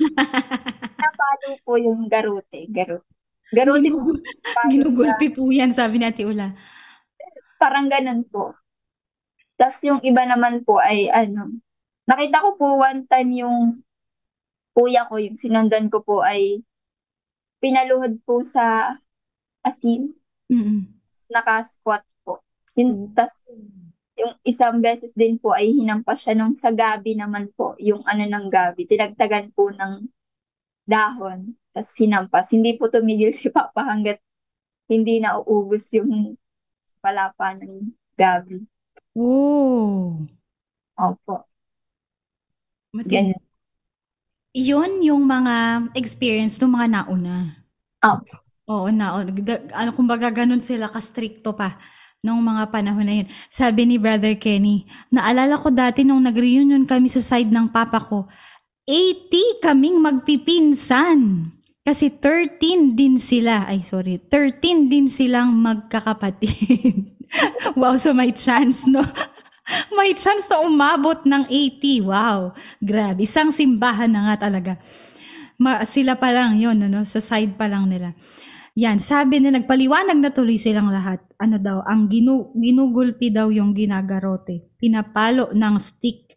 Pinapalo po yung garote. Garote po, Ginugul palo sa, ginugulpi po 'yan, sabi ni Ate Ula. parang ganun po. Tapos yung iba naman po ay nakita ko po one time yung kuya ko, yung sinundan ko po ay pinaluhod po sa asin, Mm. naka-squat po. Yun, Oh. tas yung isang beses din po ay hinampas siya nung sa gabi naman po, yung ng gabi, tinagtagan po ng dahon, tas hinampas. Hindi po tumigil si Papa hanggat hindi nauubos yung palapa ng gabi. Oh, Opo, matindi. ganyan. 'Yun yung mga experience nung mga nauna. Opo. Oo, ano kumbaga gano'n sila ka-strikto pa nung mga panahon na 'yun. Sabi ni Brother Kenny, "Naalala ko dati nung nag-reunion kami sa side ng papa ko, 80 kaming magpipinsan. Kasi 13 din sila, ay sorry, 13 din silang magkakapatid." Wow, so may chance 'no? May chance na umabot ng 80, wow, grabe, isang simbahan na nga talaga. Sila pa lang 'yun ano, sa side pa lang nila. Yan, sabi na nagpaliwanag na tuloy silang lahat. Ano daw, ang ginugulpi daw yung ginagarote. Pinapalo ng stick.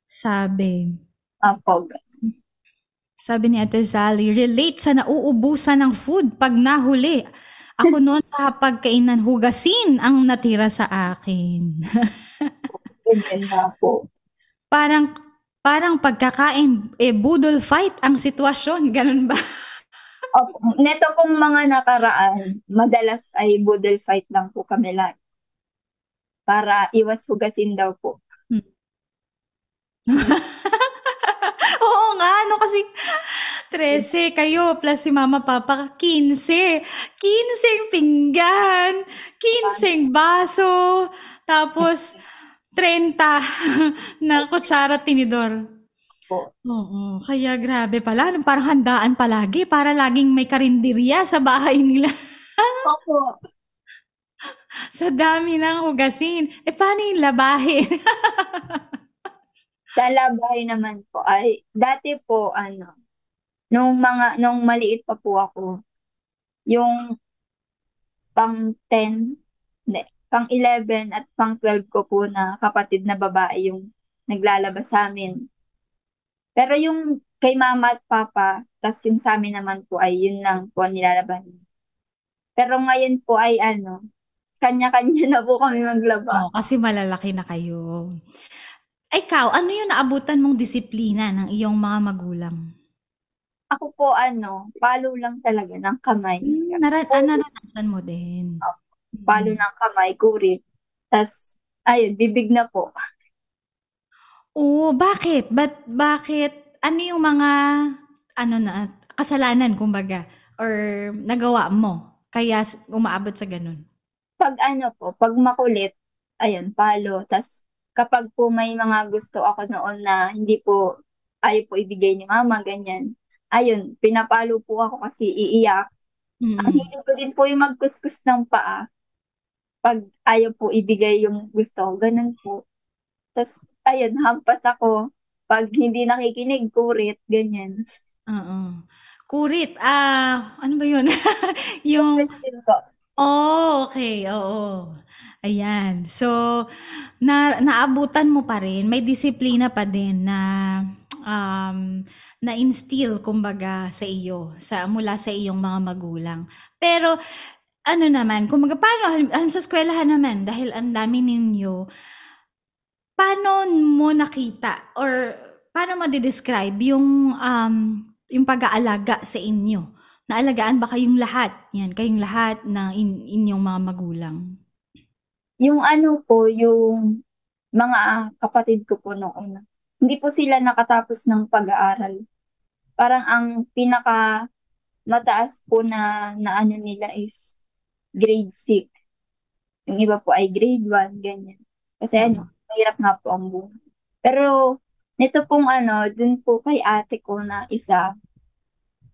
Sabi. Opo. Sabi ni Ate Sally, relate sa nauubusan ng food pag nahuli. Ako noon sa pagkainan, hugasin ang natira sa akin. Ganyan nga po. Parang, parang pagkakain, budol fight ang sitwasyon. Ganun ba? Opo. Neto pong mga nakaraan, madalas ay budol fight lang po kami lahat para iwas hugasin daw po. Oo nga, no, kasi 13 kayo plus si mama papa 15. 15 pinggan, 15 baso, tapos 30 na kutsara at tinidor. Po. Oo, kaya grabe pala, no, parang handaan palagi para laging may karinderya sa bahay nila. Opo. Sa dami ng hugasin. Eh, paano yung labahin? Sa labahay naman po ay, dati po, ano, nung maliit pa po ako, yung pang 10, hindi, pang 11 at pang 12 ko po na kapatid na babae yung naglalaba sa amin. Pero yung kay mama at papa, tas yung sa amin naman po ay yun lang po ang nilalaban. Pero ngayon po ay ano, kanya-kanya na po kami maglaba. Oo, kasi malalaki na kayo. Ikaw, ano yung naabutan mong disiplina ng iyong mga magulang? Ako po ano, palo lang talaga ng kamay. Kurit, Naranasan mo din? palo Mm. ng kamay, kurit. Tas, ayun, bibig na po. Oo, bakit? Bakit? Ano yung mga, ano na, kasalanan, kumbaga, or nagawa mo? Kaya umaabot sa ganun? Pag ano po, pag makulit, ayun, palo. Tas kapag po may mga gusto ako noon na hindi po ayaw po ibigay ni mama, ganyan. Ayun, pinapalo po ako kasi iiyak. Ang Mm. hilig ko din po yung magkuskus ng paa. Pag ayaw po ibigay yung gusto ko, ganun po. Tas, ayun, hampas ako. Pag hindi nakikinig, kurit, ganyan. Oo. Kurit, ano ba yun? Yung, Kurit din po. oh, okay, oo. Ayan. So, naabutan mo pa rin, may disiplina pa din na na-instill kumbaga sa iyo, mula sa iyong mga magulang. Pero ano naman, kumbaga paano sa eskwelahan naman dahil ang dami ninyo, paano mo nakita or paano describe yung pag-aalaga sa inyo? Naalagaan ba kayong lahat? Yan, kayong lahat ng inyong mga magulang? Yung ano po, yung mga kapatid ko po noon, hindi po sila nakatapos ng pag-aaral. Parang ang pinaka mataas po na ano nila is grade 6. Yung iba po ay grade 1 ganyan. Kasi ano, Mm. mahirap nga po ang buhay. Pero, nito pong ano, dun po kay ate ko na isa,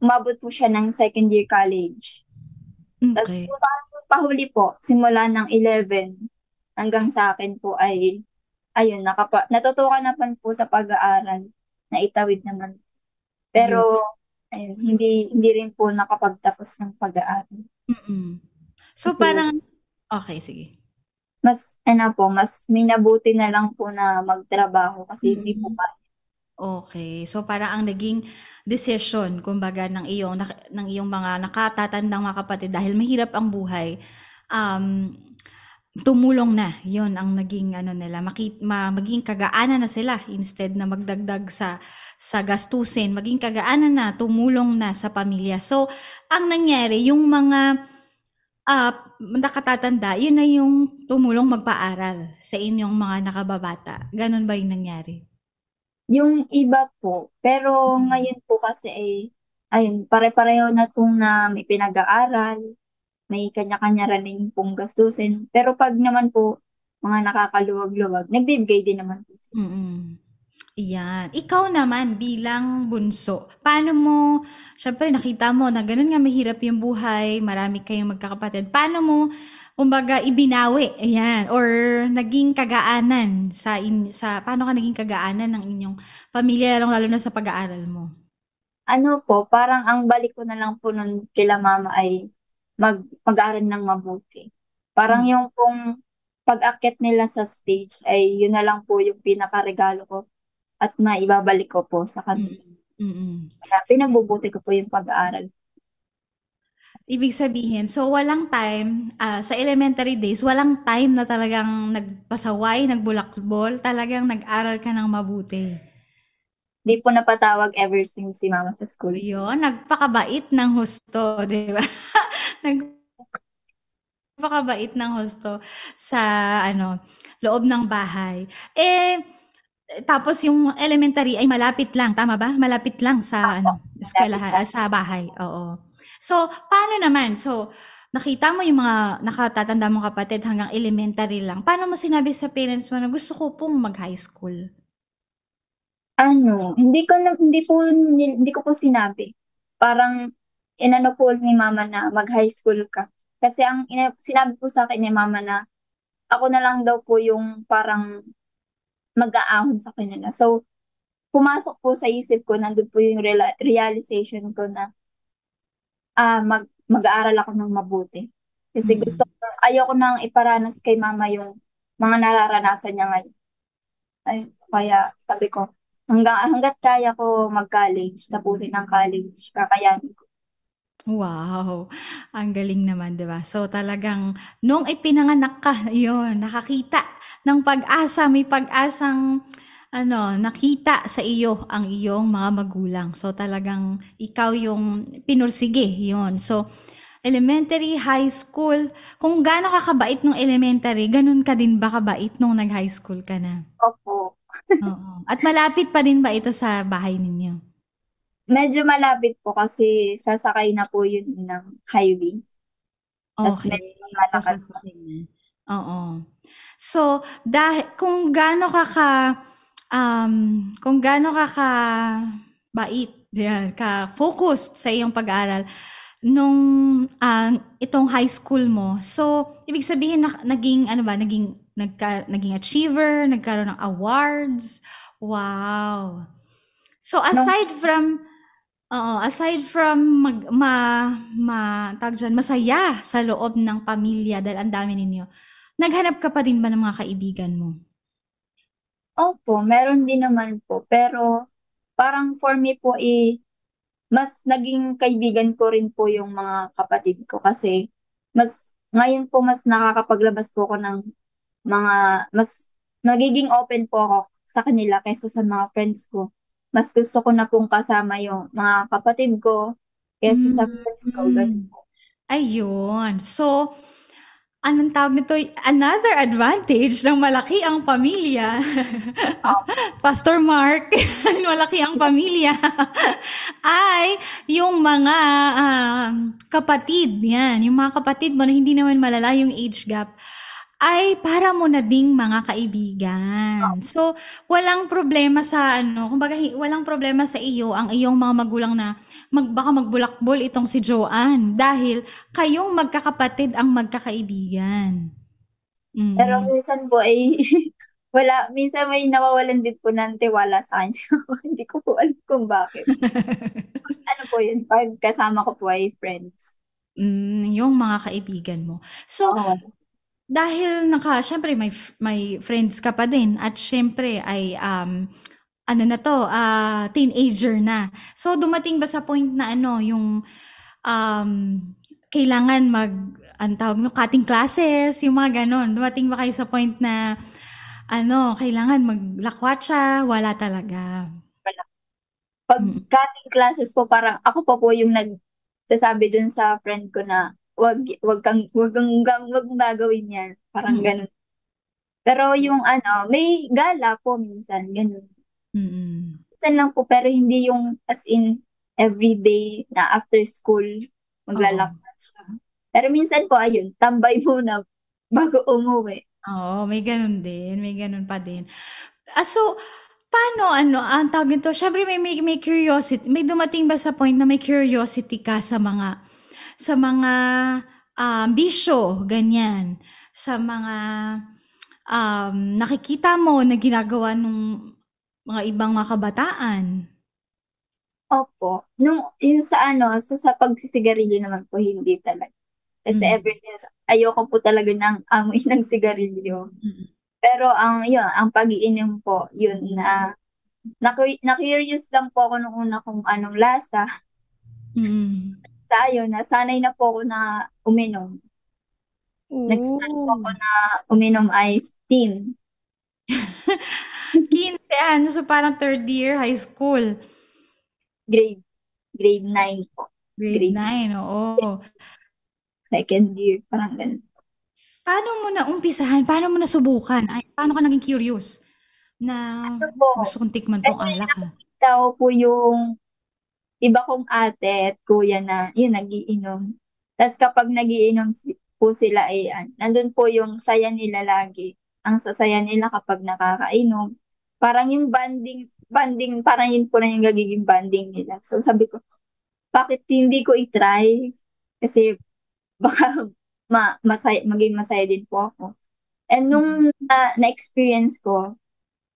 umabot po siya ng second year college. Tapos, Okay. yung parang yung pahuli po, simula ng 11 hanggang sa akin po ay, ayun, natutukan naman po sa pag-aaral, na itawid naman. Yun. Pero, ayun, hindi rin po nakapagtapos ng pag-aaral. Mm. So, Kasi, parang okay, sige. mas minabuti na lang po na magtrabaho kasi hindi po Mm. kaya. Okay. So, parang ang naging desisyon kumbaga ng iyong mga nakatatandang mga kapatid dahil mahirap ang buhay, um, tumulong na. 'Yun ang naging ano nila, maging kagaanan na sila instead na magdagdag sa gastusin, maging kagaanan na, tumulong na sa pamilya. So, ang nangyari yung mga, nakatatanda, 'yun na yung tumulong magpaaral sa inyong mga nakababata, gano'n ba yung nangyari? Yung iba po, pero Mm. ngayon po kasi ay, ayun, pare-pareho na pong na may pinag-aaral, may kanya-kanya rin pong gastusin. Pero pag naman po, mga nakakaluwag-luwag, nagbibigay din naman po sila. Mm. Iyan. Ikaw naman bilang bunso, paano mo, syempre nakita mo na gano'n nga mahirap yung buhay, marami kayong magkakapatid. Paano mo, kumbaga, ibinawi, ayan, or naging kagaanan paano ka naging kagaanan ng inyong pamilya, lalong-lalo na sa pag-aaral mo? Ano po, parang ang balik ko na lang po nun kila mama ay mag-aaral ng mabuti. Parang Hmm. yung pong pag-akyat nila sa stage ay yun na lang po yung pinakaregalo ko at maibabalik ko po sa Mm. kanila. Mm. Kaya pinabubuti ko po yung pag-aaral. Ibig sabihin, so walang time, sa elementary days, walang time na talagang nagpasaway, nagbulakbol, talagang nag-aral ka ng mabuti. Di po napatawag ever since si mama sa school. Ayun, nagpakabait ng husto, 'di ba? Nagpakabait ng husto sa ano, loob ng bahay. Eh, Tapos yung elementary ay malapit lang, tama ba? Malapit lang sa Opo, ano, malapit eskuwelahan, lang. sa bahay, oo. So, paano naman? So, nakita mo yung mga nakatatanda mong kapatid hanggang elementary lang. Paano mo sinabi sa parents mo na gusto ko pong mag-high school? Ano, hindi ko po sinabi. Parang inano po ni mama na mag-high school ka. Kasi sinabi po sa akin ni mama na ako na lang daw po yung parang mag-aahon sa kanila. So, pumasok po sa isip ko, nandun po yung realization ko na mag-aaral ako ng mabuti. Kasi Mm. ayoko nang iparanas kay mama yung mga nararanasan niya ngayon. Ay, kaya sabi ko, hanggat kaya ko mag-college, tapusin ng college, kakayanin ko. Wow, ang galing naman, 'di ba? So, talagang nung ipinanganak ka, yun, nakakita ng pag-asa, may pag-asang ano, nakita sa iyo ang iyong mga magulang. So, talagang ikaw yung pinursige, yun. So, elementary, high school, kung gaano ka kabait nung elementary, ganun ka din ba kabait nung nag-high school ka na? Opo. Oo. At malapit pa din ba ito sa bahay ninyo? Medyo malapit po kasi sasakay na po yun ng highway. Tapos medyo Okay. So, malalakad pa. sasakyan na. Oo. So, kung gaano ka kung gaano ka bait, yan, ka-focused sa iyong pag-aaral nung itong high school mo. So, ibig sabihin na, naging ano ba, naging achiever, nagkaroon ng awards. Wow. So, Nung, aside from tawag diyan, masaya sa loob ng pamilya dahil ang dami ninyo, naghanap ka pa din ba ng mga kaibigan mo? opo, meron din naman po. Pero parang for me po mas naging kaibigan ko rin po yung mga kapatid ko kasi ngayon po mas nakakapaglabas po ako ng mga, mas nagiging open po ako sa kanila kaysa sa mga friends ko. Mas gusto ko na pong kasama yung mga kapatid ko kaysa sa friends ko. Ganun Mm. po. Ayun. So, anong tawag nito? Another advantage ng malaki ang pamilya. Pastor Mark, malaki ang pamilya. Ay, yung mga kapatid, yan. Yung mga kapatid mo na hindi naman malala yung age gap, ay para mo na ding mga kaibigan. So, walang problema sa ano, kumbaga walang problema sa iyo ang iyong mga magulang na baka magbulakbol itong si Joanne dahil kayong magkakapatid ang magkakaibigan. Pero Mm. minsan po ay minsan may nawawalan din po ng tiwala sa kanya. Hindi ko po alam kung bakit. Ano po yun, pag kasama ko po ay friends. Yung mga kaibigan mo. So, Oo. dahil siyempre may friends ka pa din at siyempre ay ano na 'to, teenager na. So, dumating ba sa point na ano, yung um, kailangan anong tawag nun, cutting classes, yung mga gano'n? Dumating ba kayo sa point na ano, kailangan maglakwatsa? Wala talaga? Wala. Pag Mm. cutting classes po, parang ako pa po yung nagsasabi dun sa friend ko na wag mong gagawin yan. Parang Mm. ganun. Pero yung ano, may gala po minsan, ganun. Mm. Minsan lang po, pero hindi yung as in everyday na after school Oo. maglalakad siya. Pero minsan po, ayun, tambay muna bago umuwi. Oo, may gano'n din, may gano'n pa din. So, paano ano, ang tawag nito, siyempre may curiosity, may dumating ba sa point na may curiosity ka sa mga bisyo, ganyan, sa mga nakikita mo na ginagawa nung mga ibang mga kabataan? Opo. Yung sa ano, sa pagsisigarilyo naman po, hindi talaga. Kasi Mm. ever since, ayoko po talaga ng amoy ng sigarilyo. Mm. Pero ang pag-iinom po, yun na-curious lang po ako nung una kung anong lasa. Mm. Sa ayun, nasanay na po ako na uminom. Nag-start po ako Oh. na uminom ay 15. 15 ano, so parang third year high school, Grade, grade 9 po. grade Grade 9, oo. second year, parang ganun. Paano mo naumpisahan? Paano mo nasubukan? Ay, paano ka naging curious? na Ano po, gusto kong tikman tong kasi alak, ah. nakita ko po yung iba kong ate at kuya na yun nagiinom. Tapos kapag nagiinom po sila ay nandun po yung saya nila lagi. Ang sasaya nila kapag nakakainom. Parang yung banding, parang yun po na yung gagiging banding nila. So sabi ko, bakit hindi ko i-try? Kasi baka maging masaya din po ako. And nung Mm. na-experience ko,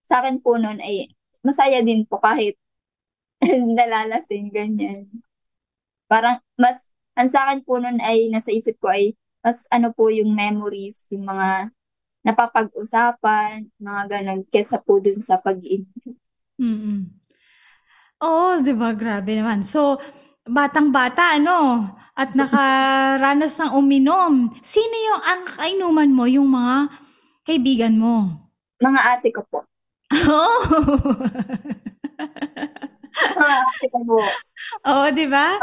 sa akin po noon ay masaya din po kahit nalalasing, ganyan. Parang ang sa akin po noon ay nasa isip ko ay mas ano po yung memories, yung mga napapag-usapan, mga ganun, kesa po dun sa pag-inom. Mm. Oo, 'di ba, grabe naman. So, batang-bata ano, at nakaranas ng uminom. Sino yung ang kainuman mo, yung mga kaibigan mo? Mga ate ko po. Oh. Mga ate ko po. Oo, 'di ba?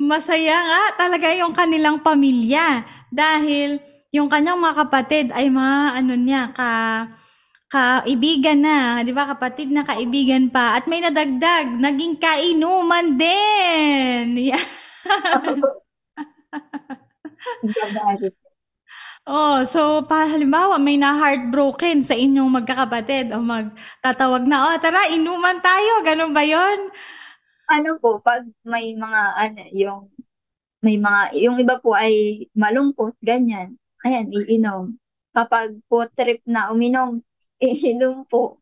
Masaya nga talaga yung kanilang pamilya dahil yung kanyang mga kapatid ay mga ano niya, kaibigan na, 'di ba? Kapatid na kaibigan pa at may nadagdag, naging kainuman din. Yeah. Gabari. Oh, so halimbawa may na-heartbroken sa inyong magkakapatid o magtatawag na, "Oh, tara inuman tayo." Gano'n ba 'yon? Ano po, pag may mga yung iba po ay malungkot, ganyan. Ayan, iinom. Kapag po trip na uminom, iinom po.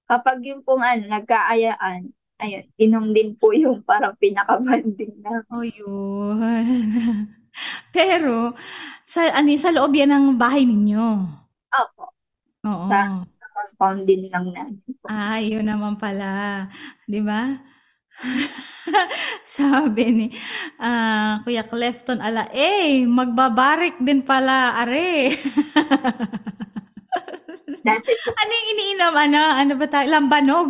Kapag yung pong nagkaayaan, ayun, inom din po yung parang pinaka-banding na. Oh, 'yun. Pero sa ano 'yun, sa loob 'yan ng bahay ninyo? Opo, sa, Oo. sa compound din lang namin po. Ah, 'yun naman pala, 'di ba? Sabi ni, Kuya Clefton magbabarik din pala are. Dati po, Ano yung iniinom, ano ba lambanog?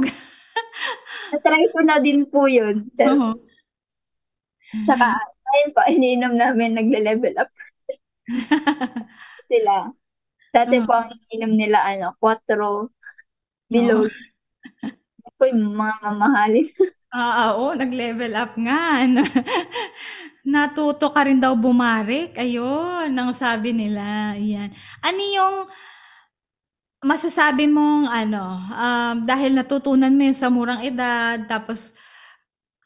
natry ko na din po yun. Oo. Tsaka, ayun po, iniinom namin, nagle-level up sila. Dati Oo. po, ang iniinom nila, 4 Oo. bilog. Ito po yung mga mamahalin. Oo, nag-level up nga ano. Natuto ka rin daw bumarik, ayun ang sabi nila, ayan. Ano yung masasabi mong ano, dahil natutunan mo yun sa murang edad tapos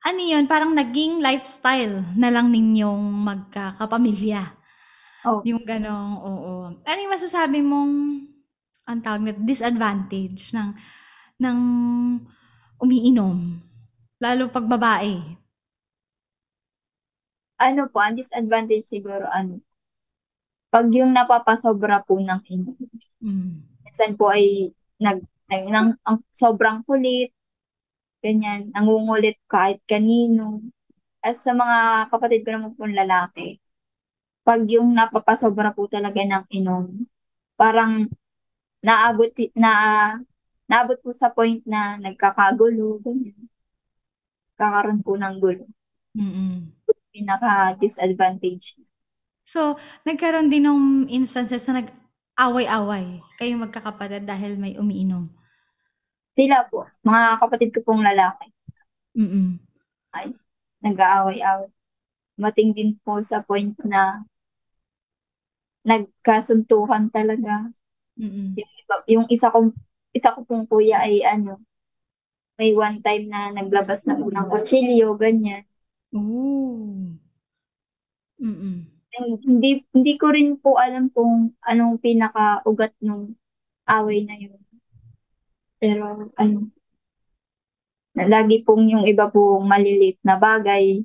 ano yun, parang naging lifestyle na lang ninyong magkakapamilya, Oh, yung gano'ng oo. Ano yung masasabi mong, anong tawag nito, disadvantage ng umiinom, lalo 'pag babae? ano po, ang disadvantage siguro, pag yung napapasobra po ng inom. Hmm. Minsan po ay ang sobrang kulit, ganyan, nangungulit kahit kanino. As sa mga kapatid ko naman po lalaki, pag yung napapasobra po talaga ng inom, parang naabot, na, naabot po sa point na nagkakagulo, ganyan, kakaroon po ng gulo. Mm. Pinaka-disadvantage. So, nagkaroon din ng instances na nag-away-away kayong magkakapatid dahil may umiinom? Sila po, mga kapatid ko pong lalaki, Mm. ay nag-aaway-away. Mating din po sa point na nagkasuntukan talaga. Mm. Yung isa ko pong kuya ay may one time na naglabas na po ng kutsilyo, ganyan. Oh. Mm. And hindi ko rin po alam kung anong pinaka-ugat nung away na yun. Pero lagi pong yung iba pong malilit na bagay,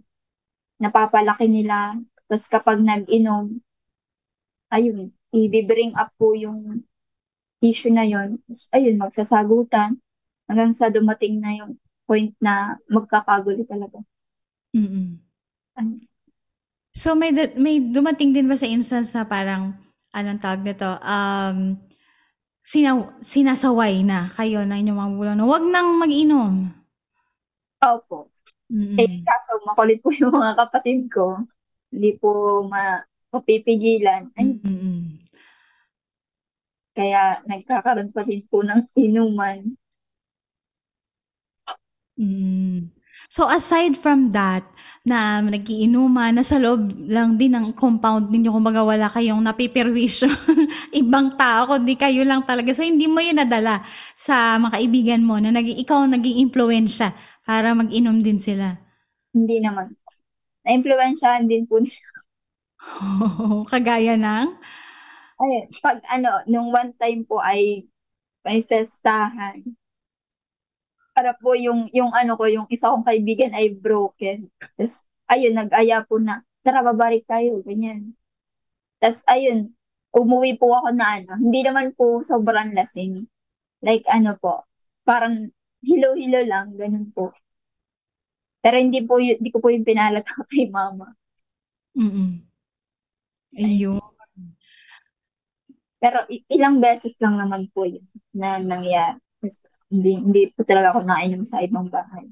napapalaki nila. Tapos kapag nag-inom, ayun, i-bring up po yung issue na yun. Tapos, ayun, magsasagutan hanggang sa dumating na yung point na magkakagulo talaga. Mm. Ano, So, may dumating din ba sa instance na parang, anong tawag nito, sinasaway na kayo ng inyong mga magulang na, "Wag nang mag-inom." Opo. Mm. Kaso makulit po yung mga kapatid ko. Hindi po mapipigilan. Ay, Mm. Kaya nagkakaroon pa din po ng inuman. Mm. So aside from that, na nagiinuman, nasa loob lang din ng compound ninyo, kumbaga wala kayong napiperwisyo ibang tao, kundi kayo lang talaga. So hindi mo yun nadala sa mga kaibigan mo na ikaw ang naging impluwensya para mag-inom din sila. Hindi naman. Na-impluwensyahan din po nila. Kagaya ng? Ay, pag ano, nung one time po ay may festahan. Para po yung ano ko, yung isa kong kaibigan ay broken. Tapos, ayun, nag-aya po na, tara, babalik tayo, ganyan. Tapos, ayun, umuwi po ako na ano, hindi naman po sobrang lasing. Like, ano po, parang hilo-hilo lang, ganun po. Pero hindi ko po yung pinalata kay mama. Mm. Ayun. Ayun. Pero ilang beses lang naman po yun na nangyari. Tapos, hindi po talaga ako nainom sa ibang bahay.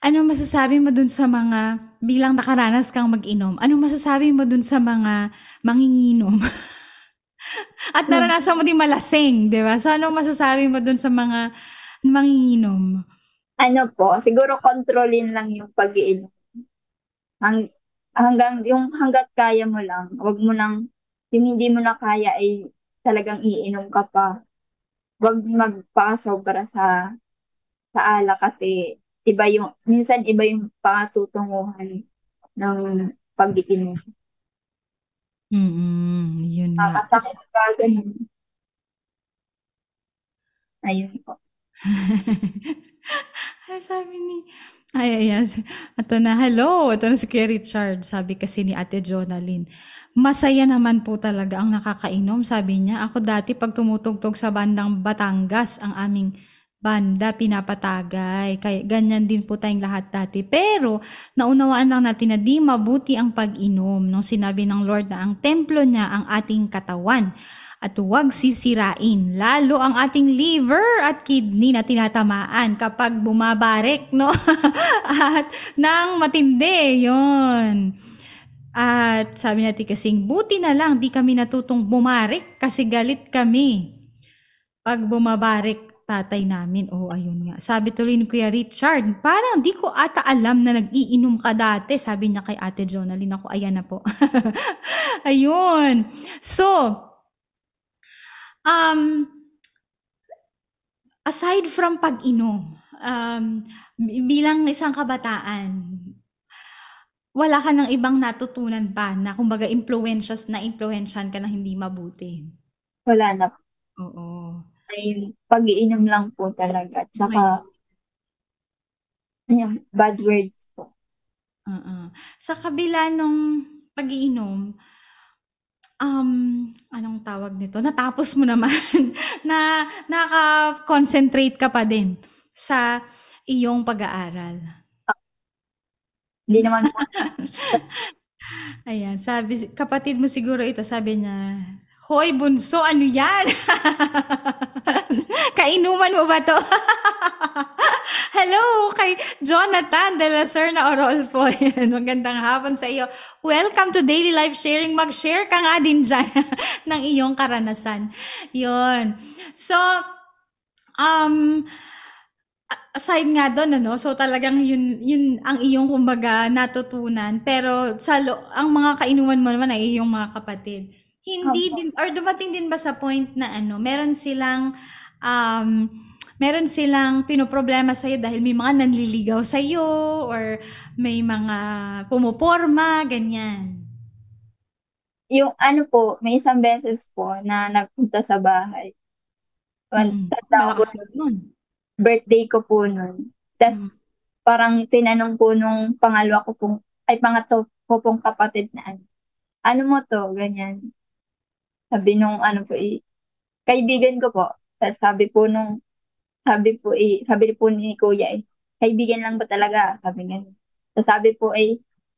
Anong masasabi mo dun sa mga, bilang nakaranas kang mag-inom, anong masasabi mo dun sa mga manginginom? At Yun, naranasan mo din malasing, 'di ba? So, anong masasabi mo dun sa mga manginginom? ano po, siguro kontrolin lang yung pag-iinom. Hang, hanggat kaya mo lang, wag mo nang, yung hindi mo na kaya ay talagang iinom ka pa. Wag magpasobra sa alak kasi minsan iba yung patutunguhan ng pag-iinom. Yun nga. Nakakasakit ka, ganun. Ayun po. Ay, sabi ni ay, ayan. Ito na, hello. Ito na si Kuya Richard. Sabi kasi ni Ate Jonalyn. Masaya naman po talaga ang nakakainom, sabi niya. Ako dati pag tumutugtog sa bandang Batangas, ang aming banda, pinapatagay. Kaya ganyan din po tayong lahat dati. Pero, naunawaan lang natin na di mabuti ang pag-inom. Nung sinabi ng Lord na ang templo niya ang ating katawan at huwag sisirain, lalo ang ating liver at kidney na tinatamaan kapag bumabarik, no? At nang matindi, yon. At sabi natin kasing, buti na lang di kami natutong bumarik kasi galit kami. Pag bumabarik, tatay namin, oh ayun nga. Sabi tuloy ni Kuya Richard, parang di ko ata alam na nag-iinom ka dati. Sabi niya kay Ate Jonalyn, ako, ayan na po. Ayun. So, Um, aside from pag-inom, bilang isang kabataan, wala ka ng ibang natutunan pa na kumbaga impluwensyahan ka na hindi mabuti? Wala na po. Oo. Ay, pag-iinom lang po talaga. Tsaka, Ayun. ayun, bad words po. Sa kabila nung pag-iinom, anong tawag nito? Natapos mo naman na naka-concentrate ka pa din sa iyong pag-aaral. Hindi naman po. Ayan, kapatid mo siguro ito, sabi niya, Hoy, bunso, ano yan? Kainuman mo ba to? Hello kay Jonathan de la Serna Orolfo. Yan, magandang hapon sa iyo. Welcome to Daily Life Sharing. Mag-share ka nga din dyan ng iyong karanasan. Yun. So, um, aside nga doon ano, so talagang yun ang iyong kumbaga natutunan, pero ang mga kainuman mo naman ay iyong mga kapatid. Hindi Opo. din or dumating din ba sa point na ano, um meron silang pinoproblema sa iyo dahil may mga nanliligaw sa iyo or may mga pumoporma, ganyan? Yung ano po, may isang beses po na nagpunta sa bahay. Tanda ko po, Malakas loob nun. birthday ko po nun. Mm. Tapos, parang tinanong po nung pangatlo ko pong kapatid na ano mo to, ganyan. Kaibigan ko po. Tapos sabi po ni kuya kaibigan lang ba talaga? Sabi ganun. Tapos sabi po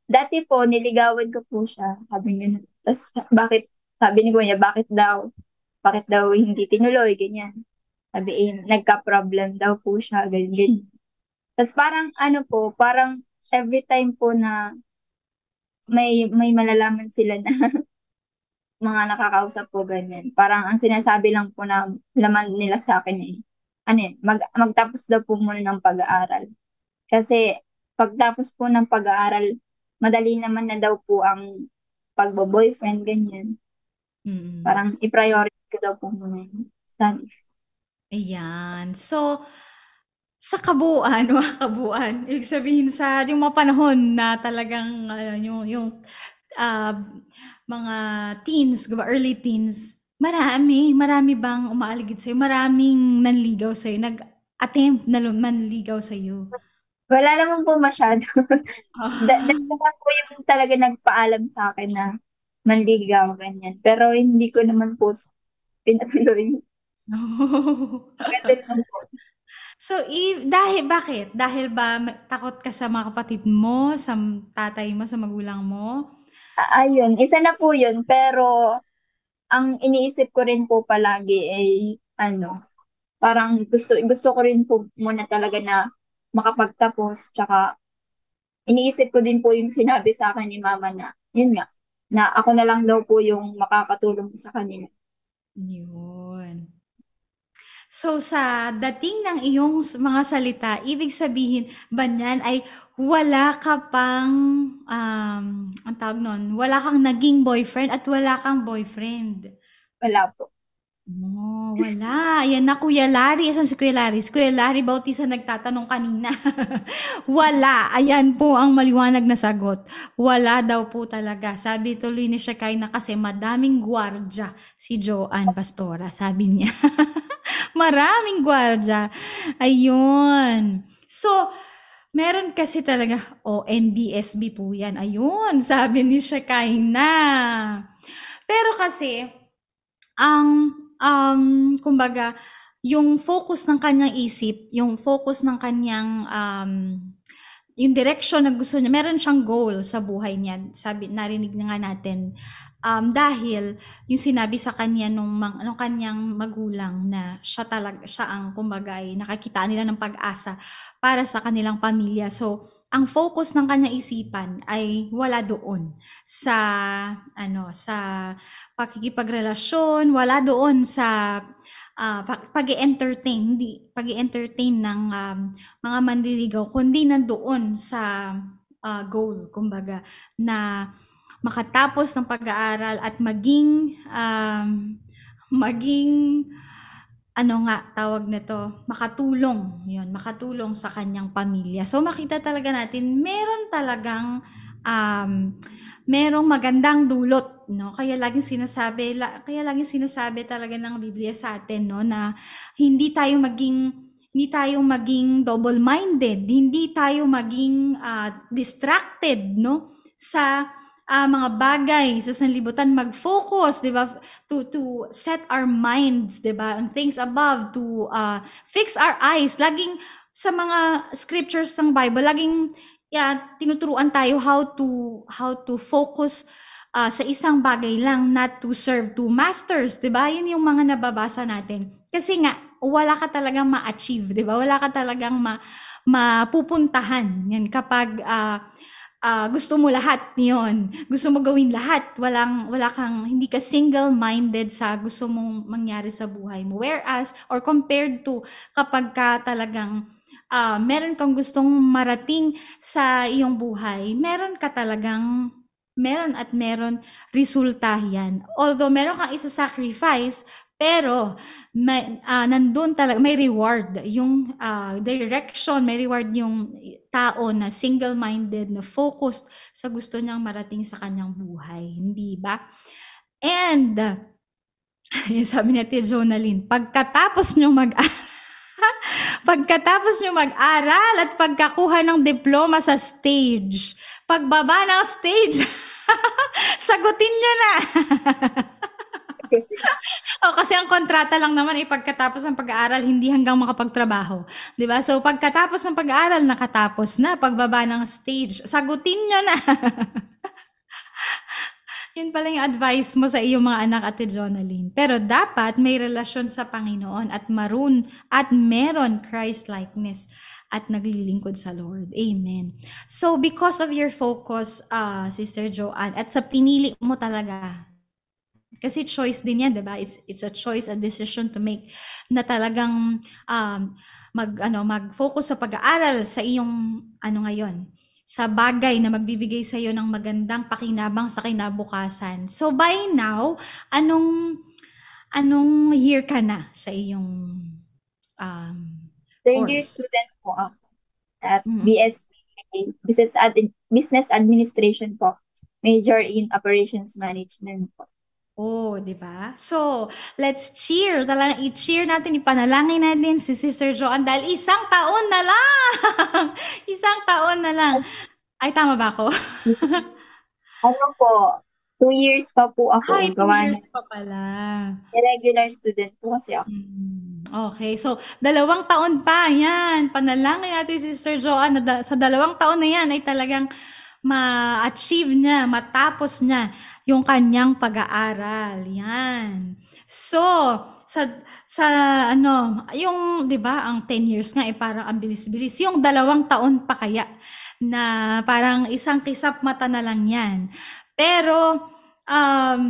dati po niligawan ko po siya. Sabi ganun. Tapos sabi ni kuya, bakit daw hindi tinuloy, ganyan. Sabi nagka-problem daw po siya, ganyan, ganyan. Tapos parang ano po, parang every time po na may malalaman sila na mga nakakausap po ganyan. Parang ang sinasabi lang po na laman nila sa akin eh, ano yun, magtapos daw po muna ng pag-aaral. Kasi pagtapos po ng pag-aaral, madali naman na daw po ang pagbo-boyfriend, ganyan. Mm. Parang i-priority ko daw po muna yung studies. Ayan. So, sa kabuuan, mga kabuuan, ibig sabihin sa yung mga panahon na talagang yung ah, mga teens, di ba, early teens, marami bang umaaligid sa'yo? Maraming nanligaw sa'yo, nag-attempt na manligaw sa'yo? Wala naman po masyado. Ah. Dalawa po yung talaga nagpaalam sa akin na manligaw, ganyan. Pero hindi ko naman po pinatuloy. Ganda naman po. So, dahil, bakit? Dahil ba takot ka sa mga kapatid mo, sa tatay mo, sa magulang mo? Ayun, isa na po yun. Pero ang iniisip ko rin po palagi ay ano, parang gusto ko rin po muna talaga na makapagtapos. Tsaka iniisip ko din po yung sinabi sa akin ni mama na, yun nga, na ako na lang daw po yung makakatulong sa kanila. Yun. So, sa dating ng iyong mga salita, ibig sabihin ba niyan ay wala ka pang, ang tawag nun, wala kang naging boyfriend at wala kang boyfriend? Wala po. Oh, wala. Ayan na, Kuya Larry. Asan si Kuya Larry? Si Kuya Larry Bautista nagtatanong kanina. Wala. Ayan po ang maliwanag na sagot. Wala daw po talaga. Sabi tuloy ni Shakay na kasi madaming gwardya si Joanne Pastora. Sabi niya. Maraming gwardya. Ayun. So, meron kasi talaga, NBSB po yan. Ayun, sabi ni Shakay na. Pero kasi, ang, kumbaga, yung focus ng kanyang isip, yung focus ng kanyang, yung direction na gusto niya, meron siyang goal sa buhay niya. Sabi, narinig na nga natin, dahil yung sinabi sa kanya nung kanyang magulang na siya talaga, siya ang kumbaga ay nakakita nila ng pag-asa para sa kanilang pamilya. So, ang focus ng kanyang isipan ay wala doon sa sa pakikipagrelasyon, wala doon sa pag-entertain, hindi pag-entertain ng mga manliligaw, kundi nandoon sa goal, kumbaga, na makatapos ng pag-aaral at maging ano nga tawag nito, makatulong, yun, makatulong sa kanyang pamilya. So makita talaga natin, um, merong magandang dulot, no? Kaya laging sinasabi talaga ng Biblia sa atin, no, na hindi tayo maging double-minded, hindi tayo maging distracted, no, sa mga bagay sa sanlibutan, mag-focus, 'di ba? To set our minds, 'di ba, on things above, to fix our eyes. Laging sa mga scriptures ng Bible, laging tinuturuan tayo how to focus sa isang bagay lang, not to serve two masters, 'di ba? Yun yung mga nababasa natin. Kasi nga wala ka talagang ma-achieve, 'di ba? Wala ka talagang mapupuntahan. Yan kapag gusto mo lahat yon, gusto mo gawin lahat, hindi ka single-minded sa gusto mong mangyari sa buhay mo. Whereas, or compared to kapag ka talagang meron kang gustong marating sa iyong buhay, meron resulta yan. Although meron kang isa-sacrifice, pero nandun talaga, may reward yung direction, may reward yung tao na single-minded, na focused sa gusto niyang marating sa kanyang buhay. Hindi ba? And, sabi ni Ate Jonalyn, pagkatapos nyo mag-aral at pagkakuha ng diploma sa stage, pagbaba ng stage, sagutin nyo na. Kasi ang kontrata lang naman ay pagkatapos ng pag-aaral, hindi hanggang makapagtrabaho. 'Di ba? So, pagkatapos ng pag-aaral, nakatapos na. Pagbaba ng stage, sagutin nyo na. Yun pala yung advice mo sa iyong mga anak, Ate Jonalyn. Pero dapat may relasyon sa Panginoon at meron Christ-likeness at naglilingkod sa Lord. Amen. So, because of your focus, Sister Joanne, at sa pinili mo talaga Kasi choice din yan, 'di ba? It's a choice, a decision to make na talagang mag-focus sa pag-aaral sa iyong ngayon, sa bagay na magbibigay sa iyo ng magandang pakinabang sa kinabukasan. So by now, anong anong year ka na sa iyong um, Third year course? student po ako at Mm. BSc Business Administration po. Major in Operations Management po. Oh, 'di ba? So, let's cheer. Talagang i-cheer natin, ipanalangin natin si Sister Joanne dahil isang taon na lang. Isang taon na lang. Ay, tama ba ako? Ano po, 2 years pa po Ay, ako. 2 years pa pala. Regular student po kasi ako. Okay, so 2 taon pa, yan. Panalangin natin si Sister Joanne na sa 2 taon na yan ay talagang ma-achieve niya, matapos niya yung kanyang pag-aaral. Yan. So, sa sa yung 'di ba, ang 10 years nga eh parang ang bilis-bilis. Yung 2 taon pa kaya na parang isang kisap mata na lang 'yan. Pero um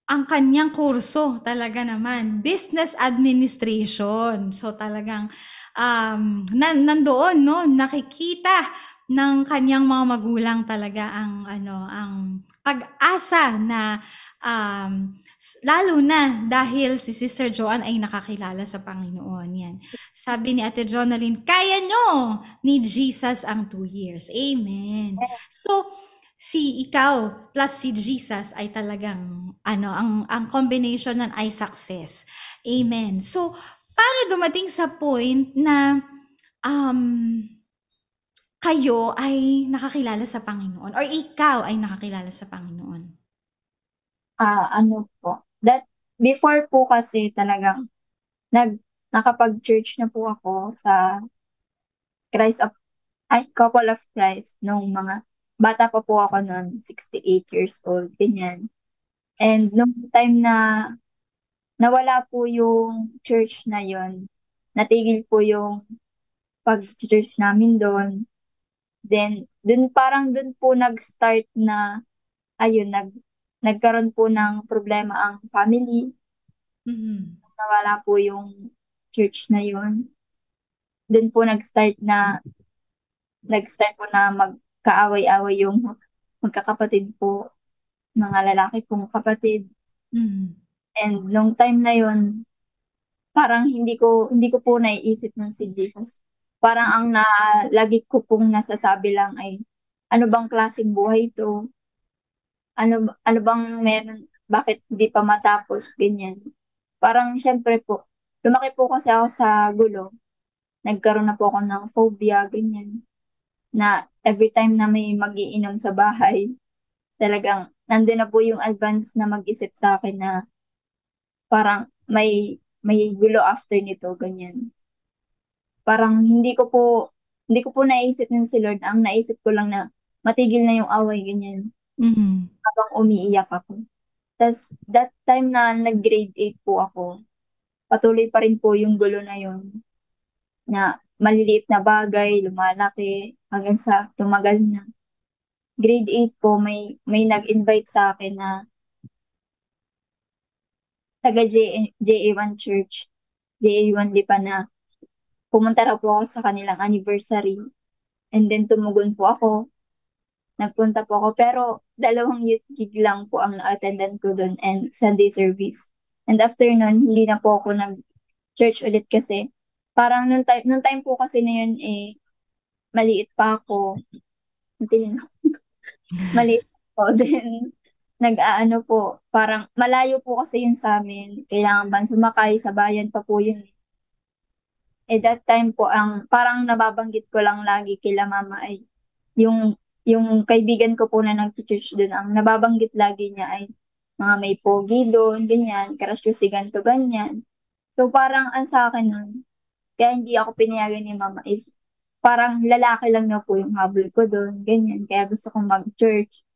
ang kanyang kurso talaga naman, business administration. So talagang nandoon, no, nakikita ng kanyang mga magulang talaga ang pag-asa na lalo na dahil si Sister Joanne ay nakakilala sa Panginoon. Yan. Sabi ni Ate Jonalyn, kaya nyo ni Jesus ang 2 years. Amen. So, si ikaw plus si Jesus ay talagang ang combination nun ay success. Amen. So, paano dumating sa point na um, kayo ay nakakilala sa Panginoon or ikaw ay nakakilala sa Panginoon? Ano po, before po kasi talagang nakapag-church na po ako sa Christ of, Couple of Christ nung mga bata pa po ako noon, 68 years old, ganyan. And nung time na nawala po yung church na yon, natigil po yung pag-church namin doon. Then, dun po nag-start na, ayun, nagkaroon po ng problema ang family. Mhm. Nawala po yung church na yun. Dun po nag-start po na magkaaway-away yung magkakapatid po, mga lalaki pong kapatid. Mhm. And nung time na yun, parang hindi ko po naiisip nun si Jesus. Parang lagi ko pong nasasabi lang ay, ano bang klaseng buhay to? Ano bang meron, bakit di pa matapos, ganyan. Parang syempre po, lumaki po kasi ako sa gulo. Nagkaroon na po ako ng phobia, ganyan. Na every time na may magiinom sa bahay, talagang nandun na po yung advance na mag-isip sa akin na parang may gulo after nito, ganyan. Parang hindi ko po naisip nun si Lord. Ang naisip ko lang na matigil na yung away, ganyan. Mhm. Habang umiiyak ako. Tas that time na nag-grade 8 po ako, patuloy pa rin po yung gulo na yun, na maliliit na bagay, lumalaki, hanggang sa tumagal na. Grade 8 po, may nag-invite sa akin na taga JA1 Church, JA1 Lipa, na pumunta raw po ako sa kanilang anniversary. And then tumugon po ako, nagpunta po ako, pero 2 youth gig lang po ang na-attendan ko doon and Sunday service. And after nun, hindi na po ako nag-church ulit kasi parang nung time po kasi na yun eh, maliit pa ako. Maliit po. Then, nag-aano po, parang malayo po kasi yun sa amin. Kailangan ba sumakay, sa bayan pa po yun. Eh, that time po, ang parang nababanggit ko lang lagi kila mama ay, yung kaibigan ko po na nag-church doon, ang nababanggit lagi niya ay, mga may pogi doon, ganyan, crush ko si ganto, ganyan. So, parang ang sa akin nun, kaya hindi ako pinayagan ni mama is, parang lalaki lang na po yung habol ko doon, ganyan. Kaya gusto kong mag-church.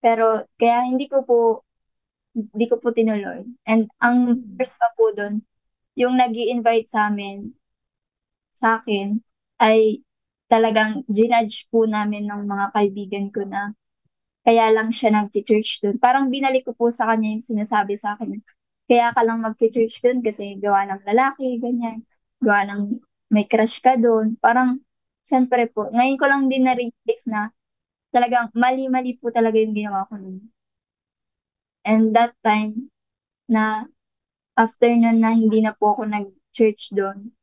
Pero kaya hindi ko po tinuloy. And ang Mhm. first pa po doon, yung nag-i-invite sa akin ay talagang ginudge po namin ng mga kaibigan ko na kaya lang siya nag-church doon. Parang binalik ko po sa kanya yung sinasabi sa akin. Kaya ka lang mag-church doon kasi gawa ng lalaki, ganyan. Gawa ng may crush ka doon. Parang, syempre po, ngayon ko lang din na-realize na talagang mali-mali po talaga yung ginawa ko noon. And that time, na after nun na hindi na po ako nag-church doon,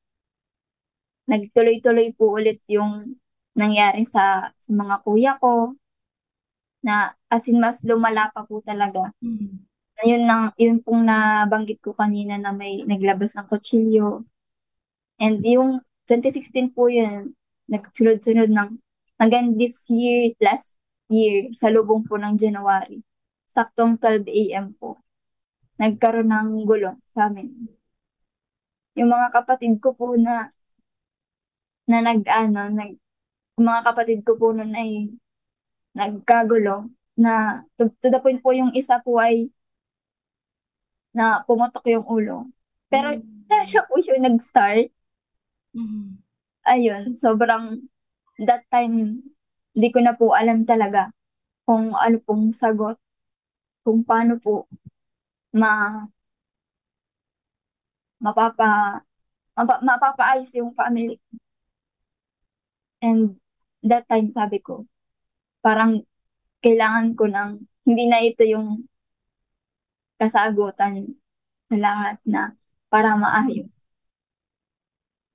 nagtuloy-tuloy po ulit yung nangyari sa mga kuya ko, na as in mas lumala pa po talaga. Mm. Yun pong nabanggit ko kanina na may naglabas ng kutsilyo. And yung 2016 po yun, nagsunod-sunod ng hanggang this year, last year, sa lubong po ng January. Saktong 12 a.m. po. Nagkaroon ng gulo sa amin. Yung mga kapatid ko po na yung mga kapatid ko po nun ay nagkagulo na to the point po yung isa po ay na pumotok yung ulo. Pero siya po yung nag-start. Mhm. Ayun, sobrang that time, hindi ko na po alam talaga kung ano pong sagot, kung paano po ma, mapapaayos yung family. And that time, sabi ko, parang kailangan ko hindi na ito yung kasagutan sa lahat na para maayos.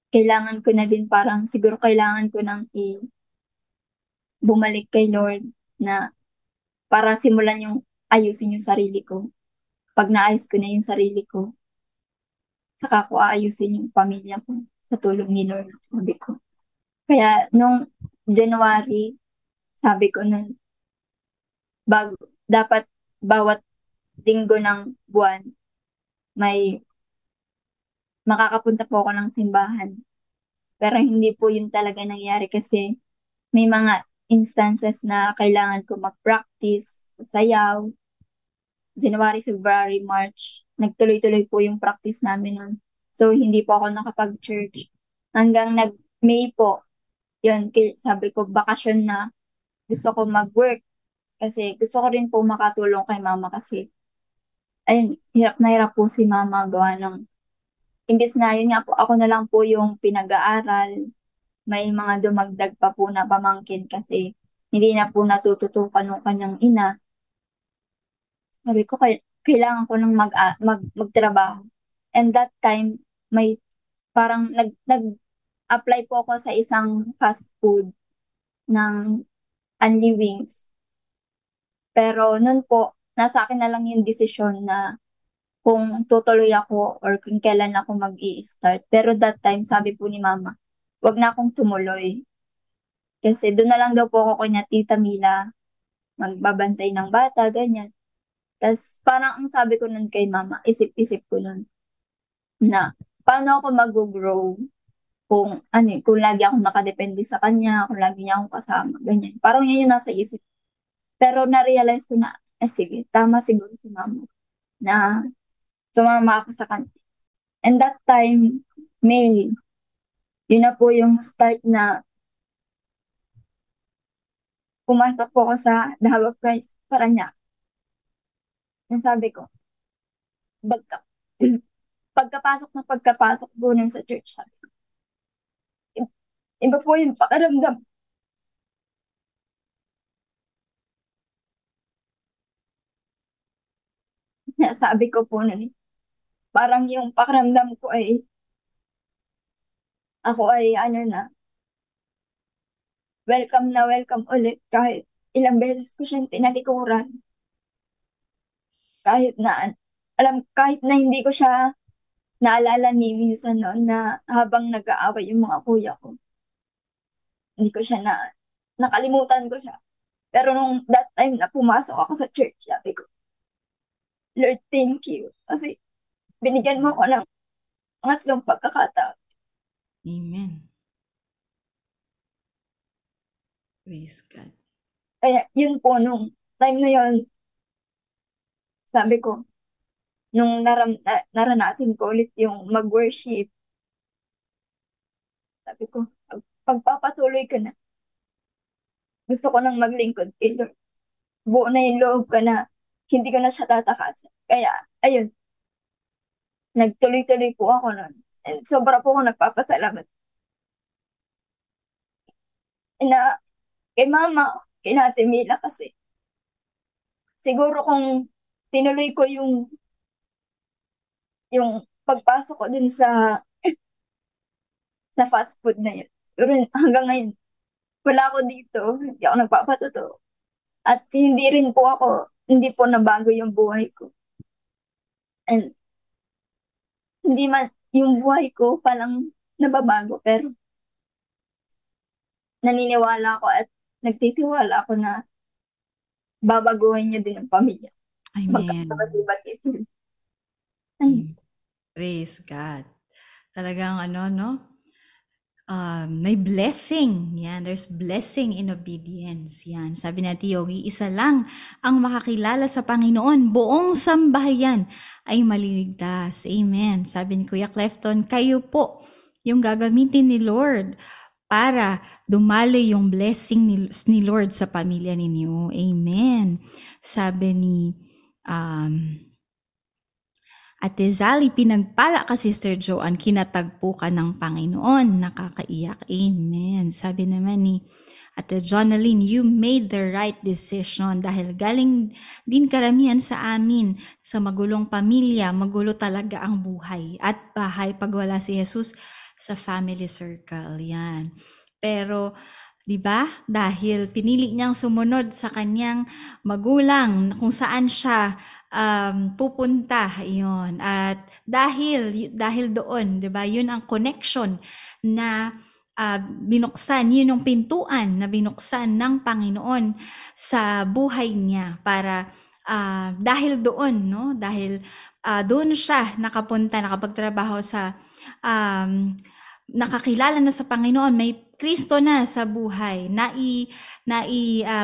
Kailangan ko na din parang, siguro kailangan ko bumalik kay Lord na para simulan yung ayusin yung sarili ko. Pag naayos ko na yung sarili ko, saka ko aayusin yung pamilya ko sa tulong ni Lord, sabi ko. Kaya nung January, sabi ko nun, dapat bawat linggo ng buwan, may makakapunta po ako ng simbahan. Pero hindi po yun talaga nangyari kasi may mga instances na kailangan ko mag-practice, sayaw, January, February, March. Nagtuloy-tuloy po yung practice namin nun. So, hindi po ako nakapag-church. Hanggang nag-May po, yun, sabi ko, bakasyon na. Gusto ko mag-work. Kasi gusto ko rin po makatulong kay mama kasi, ayun, hirap na hirap po si mama gawa ng, imbes na yun nga po, ako na lang po yung pinag-aaral. May mga dumagdag pa po na pamangkin kasi hindi na po natututukan ng kanyang ina. Sabi ko, kailangan ko nang magtrabaho. And that time, may parang nag-apply po ako sa isang fast food ng Unli Wings. Pero nun po, nasa akin na lang yung desisyon na kung tutuloy ako or kung kailan ako mag-i-start. Pero that time, sabi po ni mama, wag na akong tumuloy. Kasi doon na lang daw po ako kay Tita Mila, magbabantay ng bata, ganyan. Tapos parang ang sabi ko nun kay mama, isip-isip ko nun na paano ako mag-grow kung kung lagi akong nakadepende sa kanya, kung lagi niya akong kasama, ganyan. Parang yun yung nasa isip. Pero na-realize ko na, sige, tama siguro si mama na sumama ako sa kanya. And that time, May, yun na po yung start na pumasok po ako sa The Hub of Christ para niya. Sabi ko, pagka, pagkapasok po nun sa church, sabi ko, iba po yung pakiramdam. Sabi ko po nun, parang yung pakiramdam ko ay, ako ay na welcome ulit kahit ilang beses ko siyang tinalikuran. Kahit na hindi ko siya naalala ni minsan noon na habang nag-aaway yung mga kuya ko. Hindi ko siya nakalimutan ko siya. Pero nung that time na pumasok ako sa church, sabi ko, Lord, thank you. Kasi binigyan mo ko ng maslong pagkakataon. Amen. Praise God. Kaya yun po, nung time na yun, sabi ko, nung naranasin ko ulit yung mag-worship, sabi ko, pagpapatuloy ko na. Gusto ko nang maglingkod kay Lord. buo na yung loob ko na hindi ko na siya tatakasan. Kaya, ayun, nagtuloy-tuloy po ako nun. And sobra po ako nagpapasalamat na kay mama, kay Ate Mila kasi siguro kung tinuloy ko yung pagpasok ko dun sa fast food na yun. Pero hanggang ngayon, wala ako dito, hindi ako nagpapatotoo. At hindi po nabago yung buhay ko. And hindi man, yung buhay ko palang nababago, pero naniniwala ako at nagtitiwala ako na babaguhin niya din ang pamilya. Amen. Magkakabatid ito. Ay, Praise God. Talagang ano, no? May blessing. Yan, there's blessing in obedience. Yan, sabi natin, Yogi, isa lang ang makakilala sa Panginoon. Buong sambahayan ay maliligtas. Amen. Sabi ni Kuya Clefton, kayo po yung gagamitin ni Lord para dumaloy yung blessing ni Lord sa pamilya ninyo. Amen. Sabi ni Ate Zali, pinagpala ka, Sister Joanne, kinatagpo ka ng Panginoon. Nakakaiyak. Amen. Sabi naman ni Ate Jonaline, you made the right decision dahil galing din karamihan sa amin sa magulong pamilya, magulo talaga ang buhay at bahay pag wala si Jesus sa family circle. Yan. Pero, di ba? Dahil pinili niyang sumunod sa kanyang magulang kung saan siya pupunta yon, at dahil doon, 'di ba, yun ang connection na binuksan, yun yung pintuan na binuksan ng Panginoon sa buhay niya para dahil doon, no, dahil doon siya nakapagtrabaho sa nakakilala na sa Panginoon, may Kristo na sa buhay,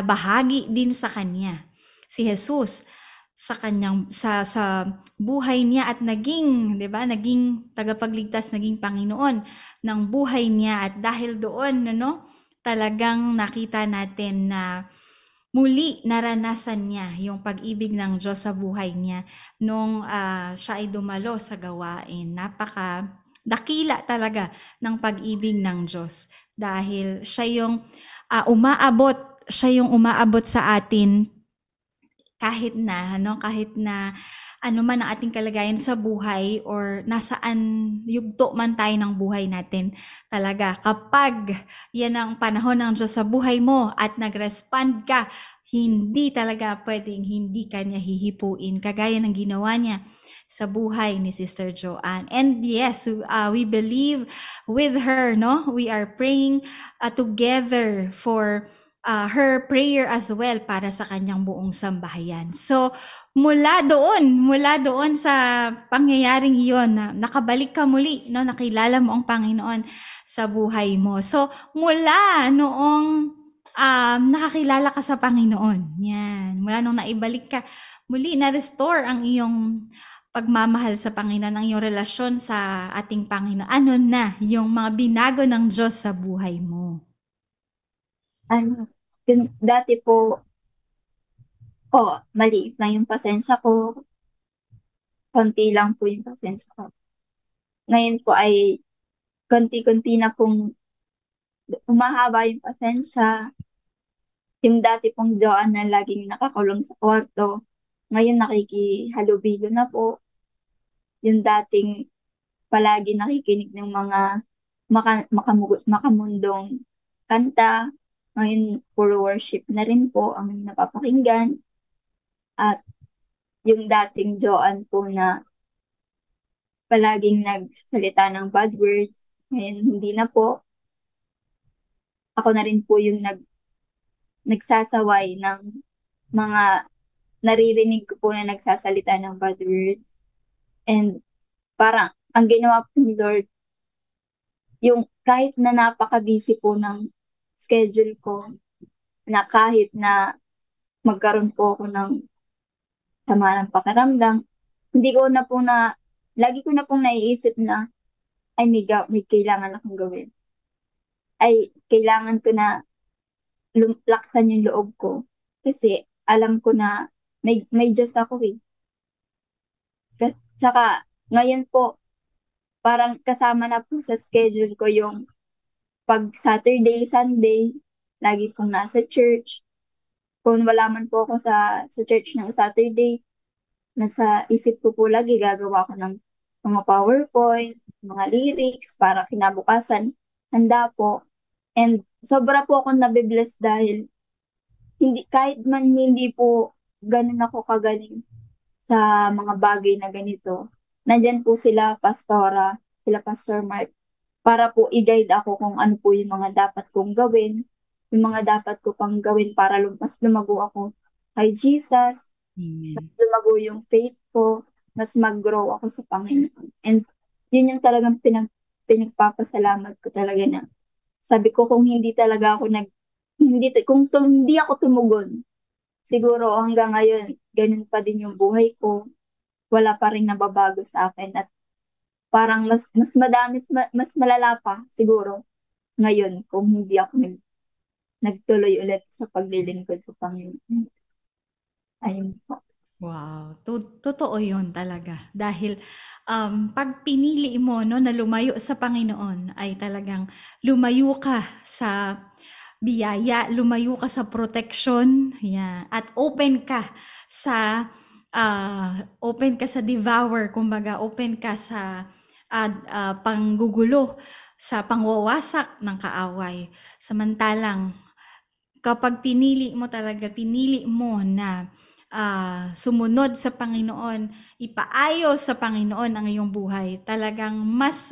bahagi din sa kanya si Jesus sa kanyang sa buhay niya at naging, 'di ba, naging tagapagligtas, naging Panginoon ng buhay niya, at dahil doon talagang nakita natin na muli naranasan niya yung pag-ibig ng Diyos sa buhay niya nung siya ay dumalo sa gawain. Napaka dakila talaga ng pag-ibig ng Diyos dahil siya yung umaabot sa atin kahit na ano man ang ating kalagayan sa buhay or nasaan yugto man tayo ng buhay natin, talaga kapag yan ang panahon ng Diyos sa buhay mo at nag-respond ka, hindi talaga pwedeng hindi ka niya hihipuin kagaya ng ginawa niya sa buhay ni Sister Joanne. And yes, we believe with her, no? We are praying together for her prayer as well para sa kanyang buong sambahayan. So, mula doon sa pangyayaring iyon na nakabalik ka muli, no, nakilala mo ang Panginoon sa buhay mo. So, mula noong nakakilala ka sa Panginoon, yan, mula nung naibalik ka, muli na-restore ang iyong pagmamahal sa Panginoon, ang iyong relasyon sa ating Panginoon. Ano na yung mga binago ng Diyos sa buhay mo? dati po, maliit lang yung pasensya ko. Konti lang po yung pasensya ko. Ngayon po ay konti-konti na pong umahaba yung pasensya. Yung dati pong Joanne na laging nakakulong sa kwarto, ngayon nakikihalubilo na po. Yung dating palagi nakikinig ng mga makamundong kanta, ngayon puro worship na rin po ang napapakinggan. At yung dating Joanne po na palaging nagsalita ng bad words, ngayon hindi na po. Ako na rin po yung nagsasaway ng mga naririnig ko po na nagsasalita ng bad words. And parang ang ginawa po ni Lord, yung kahit na napaka-busy po ng schedule ko, na kahit na magkaroon po ako ng sama ng pakiramdam, hindi ko na po lagi ko na pong naiisip na, ay may kailangan akong gawin. Ay, kailangan ko na laksan yung loob ko. Kasi alam ko na may Diyos ako eh. Tsaka ngayon po, parang kasama na po sa schedule ko yung pag Saturday, Sunday, lagi pong nasa church. Kung wala man po ako sa church ng Saturday, nasa isip ko po lagi gagawa ko ng mga PowerPoint, mga lyrics para kinabukasan. Handa po. And sobra po akong nabibless dahil kahit man hindi po ganun ako kagaling sa mga bagay na ganito. Nandyan po sila, Pastora, sila Pastor Mark, para po i-guide ako kung ano po yung mga dapat kong gawin, yung mga dapat ko pang gawin para mas lumago ako kay Jesus, mas Amen. lumago yung faith ko, mas mag-grow ako sa Panginoon. And yun yung talagang pinagpapasalamat ko talaga na. Sabi ko kung hindi talaga ako hindi ako tumugon, siguro hanggang ngayon, ganun pa din yung buhay ko. Wala pa rin nababago sa akin at parang mas madami, mas malala pa siguro ngayon kung hindi ako nagtuloy ulit sa paglilingkod sa Panginoon. Ayun po. Wow, totoo 'yun talaga. Dahil, pag pinili mo 'no, na lumayo sa Panginoon ay talagang lumayo ka sa biyaya, lumayo ka sa proteksyon, yan, at open ka sa devour, kumbaga open ka sa, panggugulo, sa pangwawasak ng kaaway. Samantalang kapag pinili mo na sumunod sa Panginoon, ipaayos sa Panginoon ang iyong buhay, talagang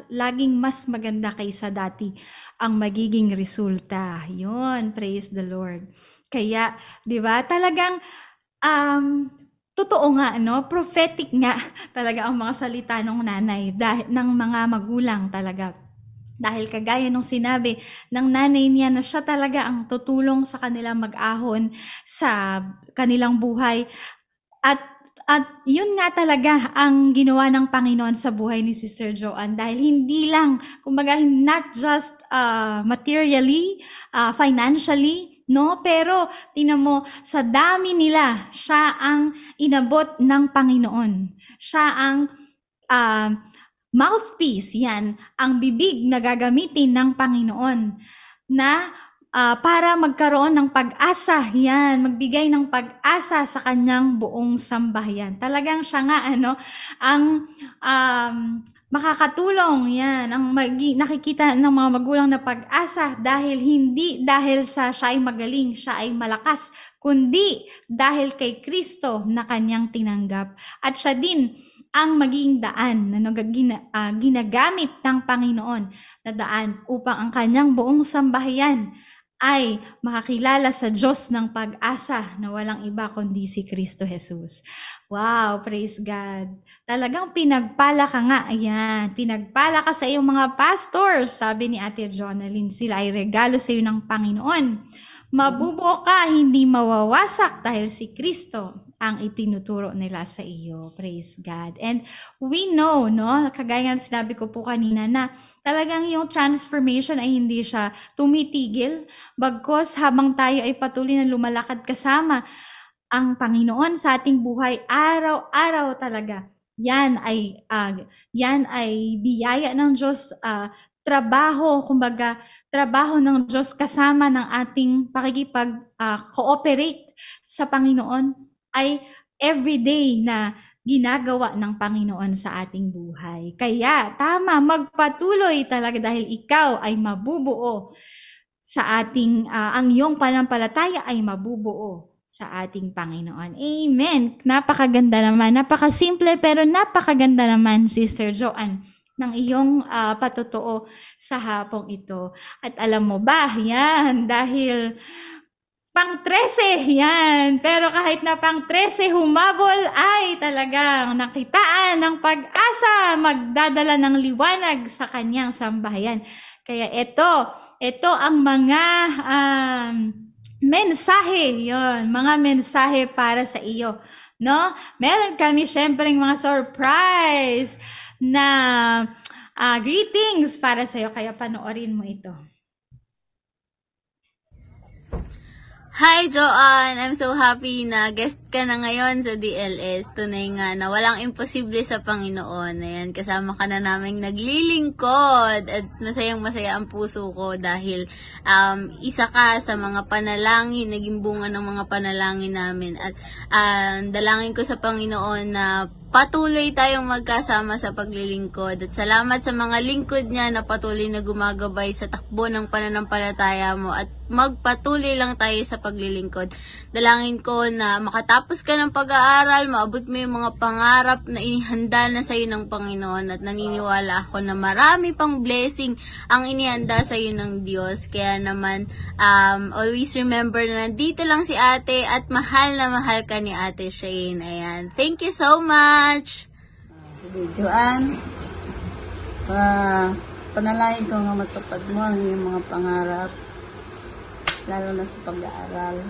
laging mas maganda kaysa dati ang magiging resulta. Yun, praise the Lord. Kaya, di ba, talagang totoo nga, no? Prophetic nga talaga ang mga salita ng nanay, ng mga magulang talaga. Dahil kagaya nung sinabi ng nanay niya na siya talaga ang tutulong sa kanila mag-ahon sa kanilang buhay. At yun nga talaga ang ginawa ng Panginoon sa buhay ni Sister Joanne, dahil hindi lang, kumbaga, not just materially, financially, no? Pero tinan mo, sa dami nila, siya ang inabot ng Panginoon. Siya ang mouthpiece, yan, ang bibig na gagamitin ng Panginoon na para magkaroon ng pag-asa, yan, magbigay ng pag-asa sa kanyang buong sambahayan. Talagang siya nga, ang makakatulong, yan, ang nakikita ng mga magulang na pag-asa, dahil hindi dahil sa siya ay magaling, siya ay malakas, kundi dahil kay Kristo na kanyang tinanggap. At siya din ang maging daan na ginagamit ng Panginoon na daan upang ang kanyang buong sambahayan ay makakilala sa Diyos ng pag-asa na walang iba kundi si Kristo Jesus. Wow, praise God. Talagang pinagpala ka nga. Ayan, pinagpala ka sa iyong mga pastors. Sabi ni Ate Jonalyn, sila ay regalo sa iyo ng Panginoon. Mabubuo ka, hindi mawawasak dahil si Kristo ang itinuturo nila sa iyo. Praise God. And we know, no, kagaya ng sinabi ko po kanina, na talagang yung transformation ay hindi siya tumitigil, bagkos habang tayo ay patuloy na lumalakad kasama ang Panginoon sa ating buhay, araw-araw talaga. Yan ay biyaya ng Diyos, trabaho ng Diyos kasama ng ating pakikipag-cooperate sa Panginoon, ay everyday na ginagawa ng Panginoon sa ating buhay. Kaya tama, magpatuloy talaga, dahil ikaw ay mabubuo sa ating, ang iyong panampalataya ay mabubuo sa ating Panginoon. Amen. Napakaganda naman, napakasimple pero napakaganda naman, Sister Joanne, ng iyong patutuo sa hapong ito. At alam mo ba, yan, dahil pang 13, yan. Pero kahit na pang 13 humabol, ay talagang nakitaan ng pag-asa, magdadala ng liwanag sa kanyang sambahayan. Kaya ito ang mga mensahe, yon, mga mensahe para sa iyo, no? Meron kami syempreng mga surprise na greetings para sa iyo, kaya panoorin mo ito. Hi, Joanne! I'm so happy na guest ka na ngayon sa DLS. Tunay nga na walang imposible sa Panginoon. Ayan, kasama ka na naming naglilingkod. At masayang-masaya ang puso ko dahil isa ka sa mga panalangin, naging bunga ng mga panalangin namin. At dalangin ko sa Panginoon na patuloy tayong magkasama sa paglilingkod. At salamat sa mga lingkod niya na patuloy na gumagabay sa takbo ng pananampalataya mo. At magpatuloy lang tayo sa paglilingkod. Dalangin ko na makatapos ka ng pag-aaral, maabot mo yung mga pangarap na inihanda na sa iyo ng Panginoon. At naniniwala ako na marami pang blessing ang inihanda sa iyo ng Diyos. Kaya naman, always remember na nandito lang si ate at mahal na mahal ka ni Ate Shane. Ayan. Thank you so much! Sige, Joanne, panalangin ko nga matupad mo ang iyong mga pangarap, lalo na sa pag-aaral.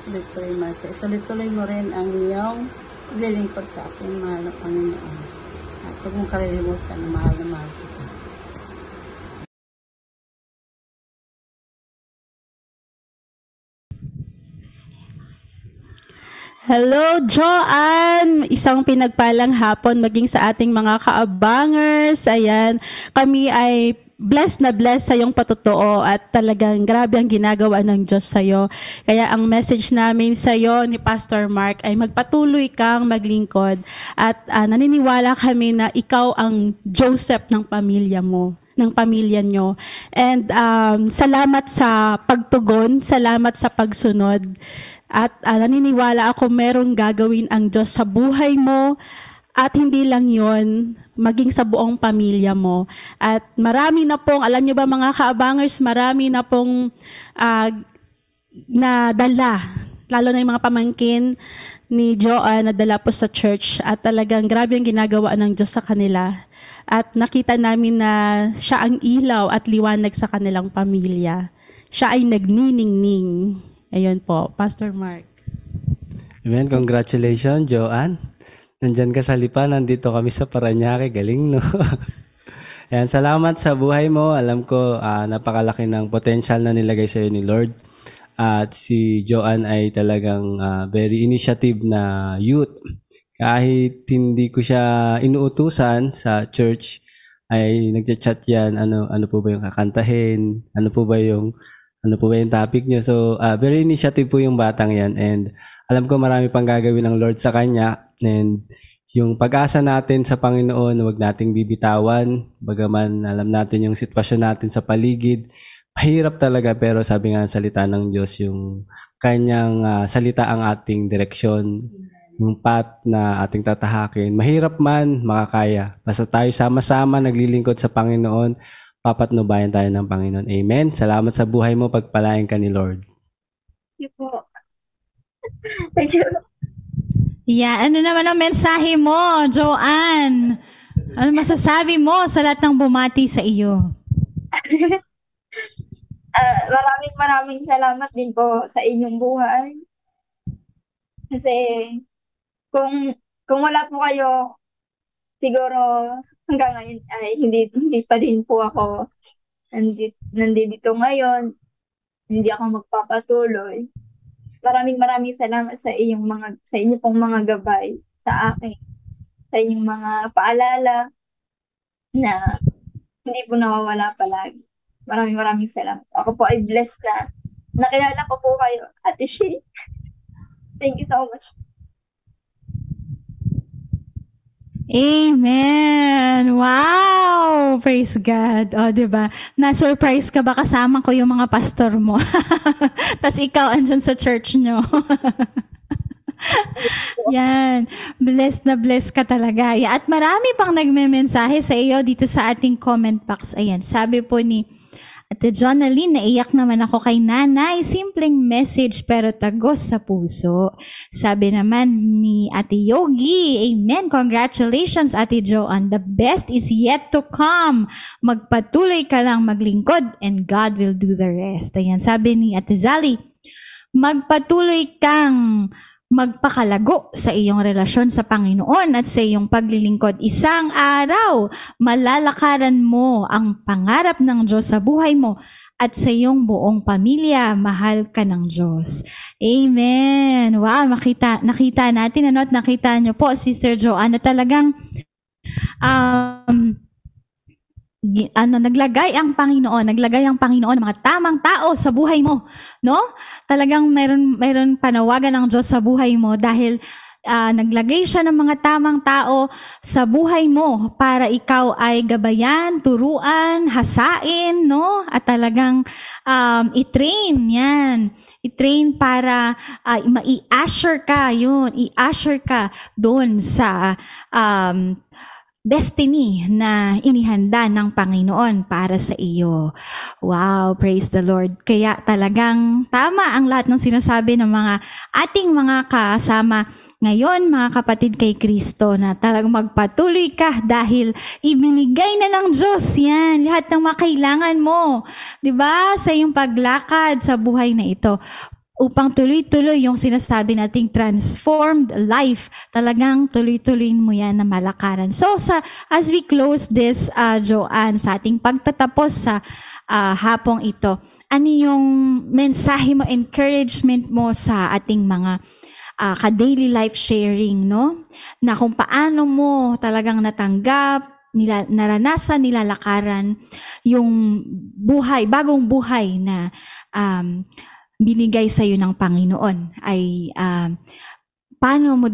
Tuloy-tuloy mo rin ang iyong paglilingkod sa ating mahal na Panginoon. At huwag mong kalilimutan na mahal kita. Hello, Joanne! Isang pinagpalang hapon maging sa ating mga kaabangers. Ayan, kami ay blessed na blessed sa iyong patotoo at talagang grabe ang ginagawa ng Diyos sa iyo. Kaya ang message namin sa iyo ni Pastor Mark ay magpatuloy kang maglingkod at naniniwala kami na ikaw ang Joseph ng pamilya mo, ng pamilya nyo. And salamat sa pagtugon, salamat sa pagsunod. At naniniwala ako merong gagawin ang Diyos sa buhay mo at hindi lang yon, maging sa buong pamilya mo. At marami na pong, alam niyo ba mga kaabangers, marami na pong nadala, lalo na yung mga pamangkin ni Joanne na dala po sa church at talagang grabe ang ginagawa ng Diyos sa kanila. At nakita namin na siya ang ilaw at liwanag sa kanilang pamilya. Siya ay nagniningning. Ayun po, Pastor Mark. Amen. Congratulations, Joanne. Nandyan ka sa Lipa, nandito kami sa Parañaque. Galing, no? Ayan, salamat sa buhay mo. Alam ko, napakalaki ng potential na nilagay sa iyo ni Lord. At si Joanne ay talagang very initiative na youth. Kahit hindi ko siya inuutusan sa church, ay nagchat-chat yan, ano po ba yung kakantahin, ano po ba yung topic niyo. So, very initiative po yung batang yan. And alam ko marami pang gagawin ng Lord sa kanya. And yung pag-asa natin sa Panginoon, huwag nating bibitawan. Bagaman alam natin yung sitwasyon natin sa paligid. Mahirap talaga, pero sabi nga ng salita ng Diyos, yung kanyang salita ang ating direksyon. Yung path na ating tatahakin. Mahirap man, makakaya. Basta tayo sama-sama naglilingkod sa Panginoon, papatnubayan tayo ng Panginoon. Amen. Salamat sa buhay mo. Pagpalain ka ni Lord. Thank you po. Thank you. Yeah, ano naman ang mensahe mo, Joanne? Ano masasabi mo sa lahat ng bumati sa iyo? Maraming salamat din po sa inyong buhay. Kasi kung wala po kayo, siguro hanggang ngayon ay hindi pa din po ako nandito ngayon. Hindi ako magpapatuloy. Maraming salamat sa inyo pong mga gabay sa akin, sa inyong mga paalala na hindi po nawawala palagi. Maraming salamat. Ako po ay blessed na nakilala ko po kayo, Ate Shane. Thank you so much. Amen! Wow! Praise God. O, diba? Na-surprise ka ba kasama ko yung mga pastor mo? Tas ikaw andyan sa church nyo. Yan. Blessed na blessed ka talaga. At marami pang nagme-mensahe sa iyo dito sa ating comment box. Ayan. Sabi po ni Ate Jonaline, naiyak naman ako kay nanay. Simpleng message pero tagos sa puso. Sabi naman ni Ate Yogi, amen. Congratulations, Ate Joanne. The best is yet to come. Magpatuloy ka lang maglingkod and God will do the rest. Ayan. Sabi ni Ate Zali, magpatuloy kang magpakalago sa iyong relasyon sa Panginoon at sa iyong paglilingkod. Isang araw, malalakaran mo ang pangarap ng Diyos sa buhay mo at sa iyong buong pamilya. Mahal ka ng Diyos. Amen. Wow, nakita natin at nakita niyo po, Sister Joanne, na talagang naglagay ang Panginoon ng mga tamang tao sa buhay mo, no? Talagang mayroon panawagan ng Diyos sa buhay mo dahil naglagay siya ng mga tamang tao sa buhay mo para ikaw ay gabayan, turuan, hasain, no? At talagang i-train yan. I-train para i-usher ka, i-usher ka doon sa destiny na inihanda ng Panginoon para sa iyo. Wow, praise the Lord. Kaya talagang tama ang lahat ng sinasabi ng mga ating mga kasama ngayon, mga kapatid kay Kristo, na talagang magpatuloy ka dahil ibinigay na ng Diyos yan, lahat ng makailangan mo, 'di ba? Sa iyong paglakad sa buhay na ito, upang tuloy-tuloy yung sinasabi nating transformed life. Talagang tuloy-tuloy mo yan na malakaran. So, as we close this, Joanne, sa ating pagtatapos sa hapong ito, ano yung mensahe mo, encouragement mo sa ating mga ka-daily life sharing, no? Na kung paano mo talagang natanggap, naranasan, nilalakaran yung buhay, bagong buhay na binigay sa iyo ng Panginoon, ay paano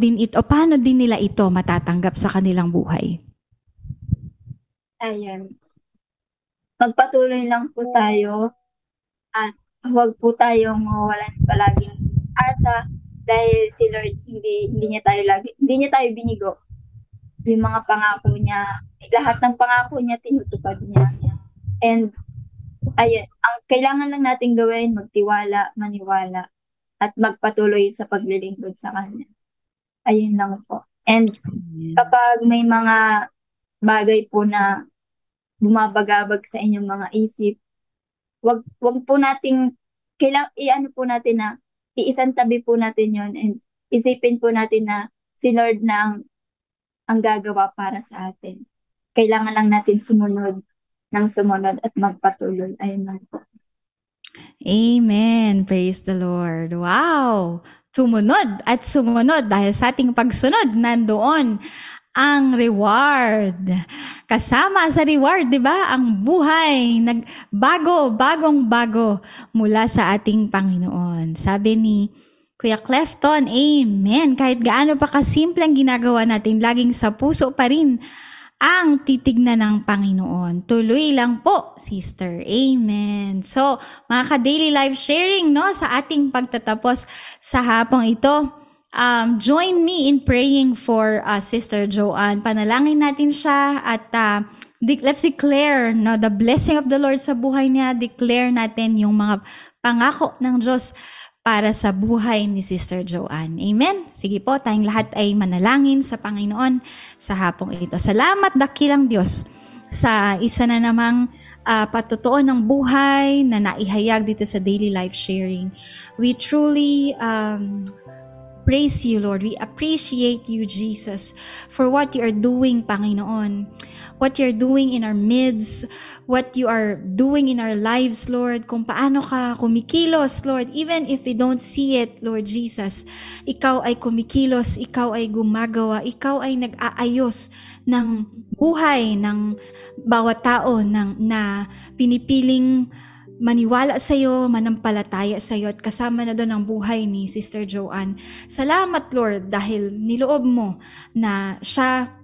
din nila ito matatanggap sa kanilang buhay? Ayan. Magpatuloy lang po tayo at huwag po tayong mawalan palaging asa dahil si Lord hindi niya tayo binigo. Yung mga pangako niya, lahat ng pangako niya tinutupad niya. And ayun, ang kailangan lang natin gawin, magtiwala, maniwala, at magpatuloy sa paglilingkod sa Kanya. Ayun lang po. And kapag may mga bagay po na bumabagabag sa inyong mga isip, wag po nating, iano po natin na, iisantabi po natin yon, and isipin po natin na si Lord na ang gagawa para sa atin. Kailangan lang natin sumunod at magpatuloy. Ayun lang po. Amen. Praise the Lord. Wow! Sumunod at sumunod dahil sa ating pagsunod, nandoon ang reward. Kasama sa reward, di ba? Ang buhay, bagong bago mula sa ating Panginoon. Sabi ni Kuya Clefton, amen. Kahit gaano pa kasimple ang ginagawa natin, laging sa puso pa rin ang titignan ng Panginoon. Tuloy lang po, sister. Amen. So, mga ka-daily life sharing, no, sa ating pagtatapos sa hapong ito, join me in praying for Sister Joanne. Panalangin natin siya at let's declare, no, the blessing of the Lord sa buhay niya. Declare natin yung mga pangako ng Diyos para sa buhay ni Sister Joanne. Amen? Sige po, tayong lahat ay manalangin sa Panginoon sa hapong ito. Salamat, dakilang Diyos, sa isa na namang patutuo ng buhay na naihayag dito sa daily life sharing. We truly praise you, Lord. We appreciate you, Jesus, for what you are doing, Panginoon. What you're doing in our midst, what you are doing in our lives, Lord, kung paano ka kumikilos, Lord, even if we don't see it, Lord Jesus, ikaw ay kumikilos, ikaw ay gumagawa, ikaw ay nag-aayos ng buhay ng bawat tao na pinipiling maniwala sa iyo, manampalataya sa iyo, at kasama na doon ang buhay ni Sister Joanne. Salamat, Lord, dahil niloob mo na siya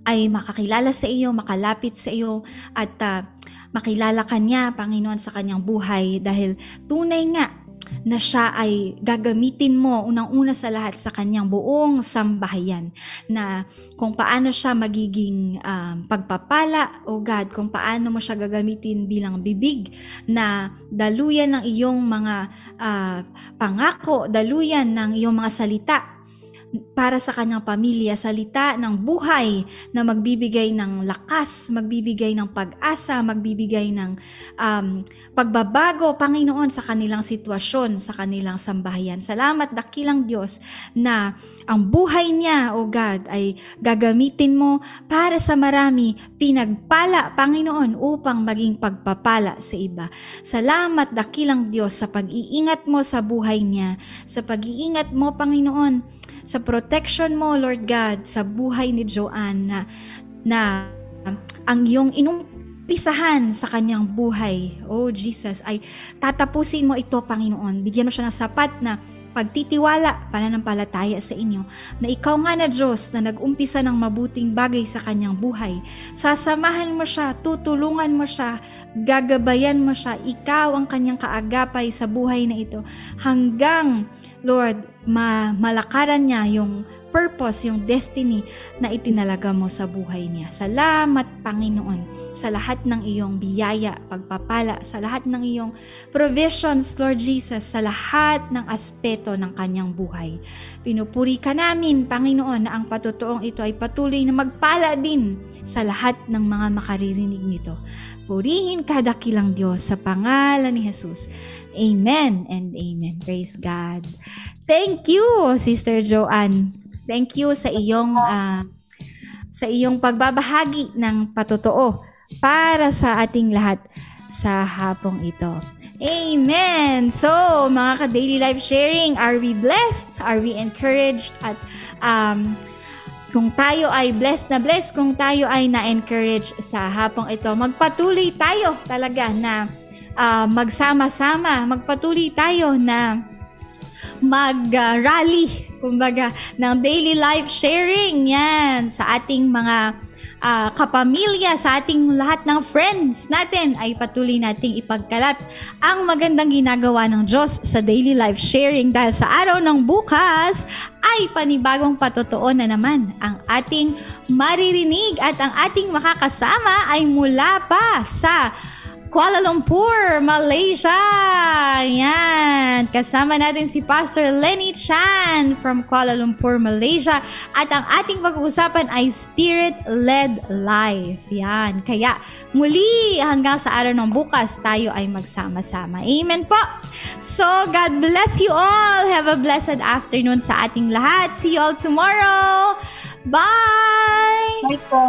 ay makakilala sa iyo, makalapit sa iyo, at makilala ka niya, Panginoon, sa kanyang buhay, dahil tunay nga na siya ay gagamitin mo unang-una sa lahat sa kanyang buong sambahayan, na kung paano siya magiging pagpapala, O God, kung paano mo siya gagamitin bilang bibig na daluyan ng iyong mga pangako, daluyan ng iyong mga salita para sa kanyang pamilya, salita ng buhay na magbibigay ng lakas, magbibigay ng pag-asa, magbibigay ng pagbabago, Panginoon, sa kanilang sitwasyon, sa kanilang sambahayan. Salamat, dakilang Diyos, na ang buhay niya, O God, ay gagamitin mo para sa marami, pinagpala, Panginoon, upang maging pagpapala sa iba. Salamat, dakilang Diyos, sa pag-iingat mo sa buhay niya, sa pag-iingat mo, Panginoon, sa protection mo, Lord God, sa buhay ni Joanne, na ang iyong inumpisahan sa kanyang buhay, oh Jesus, ay tatapusin mo ito, Panginoon. Bigyan mo siya ng sapat na pagtitiwala, pananampalataya sa inyo, na ikaw nga na Diyos na nag-umpisa ng mabuting bagay sa kanyang buhay. Sasamahan mo siya, tutulungan mo siya, gagabayan mo siya, ikaw ang kanyang kaagapay sa buhay na ito, hanggang, Lord, malakaran niya yung purpose, yung destiny na itinalaga mo sa buhay niya. Salamat, Panginoon, sa lahat ng iyong biyaya, pagpapala, sa lahat ng iyong provisions, Lord Jesus, sa lahat ng aspeto ng kanyang buhay. Pinupuri ka namin, Panginoon, na ang patutuong ito ay patuloy na magpala din sa lahat ng mga makaririnig nito. Purihin ka, dakilang Diyos, sa pangalan ni Jesus. Amen and amen. Praise God. Thank you, Sister Joanne. Thank you sa iyong pagbabahagi ng patotoo para sa ating lahat sa hapong ito. Amen! So, mga ka-daily life sharing, are we blessed? Are we encouraged? At kung tayo ay blessed, kung tayo ay na-encourage sa hapong ito, magpatuloy tayo talaga na magsama-sama, magpatuloy tayo na mag-rally, kumbaga, ng daily life sharing yan sa ating mga kapamilya, sa ating lahat ng friends natin, ay patuloy nating ipagkalat ang magandang ginagawa ng Diyos sa daily life sharing, dahil sa araw ng bukas ay panibagong patotoo na naman ang ating maririnig, at ang ating makakasama ay mula pa sa Kuala Lumpur, Malaysia. Yan. Kasama natin si Pastor Lenny Chan from Kuala Lumpur, Malaysia. At ang ating pag-uusapan ay Spirit-Led Life. Yan. Kaya muli, hanggang sa araw ng bukas, tayo ay magsama-sama. Amen po. So, God bless you all. Have a blessed afternoon sa ating lahat. See you all tomorrow. Bye! Bye po.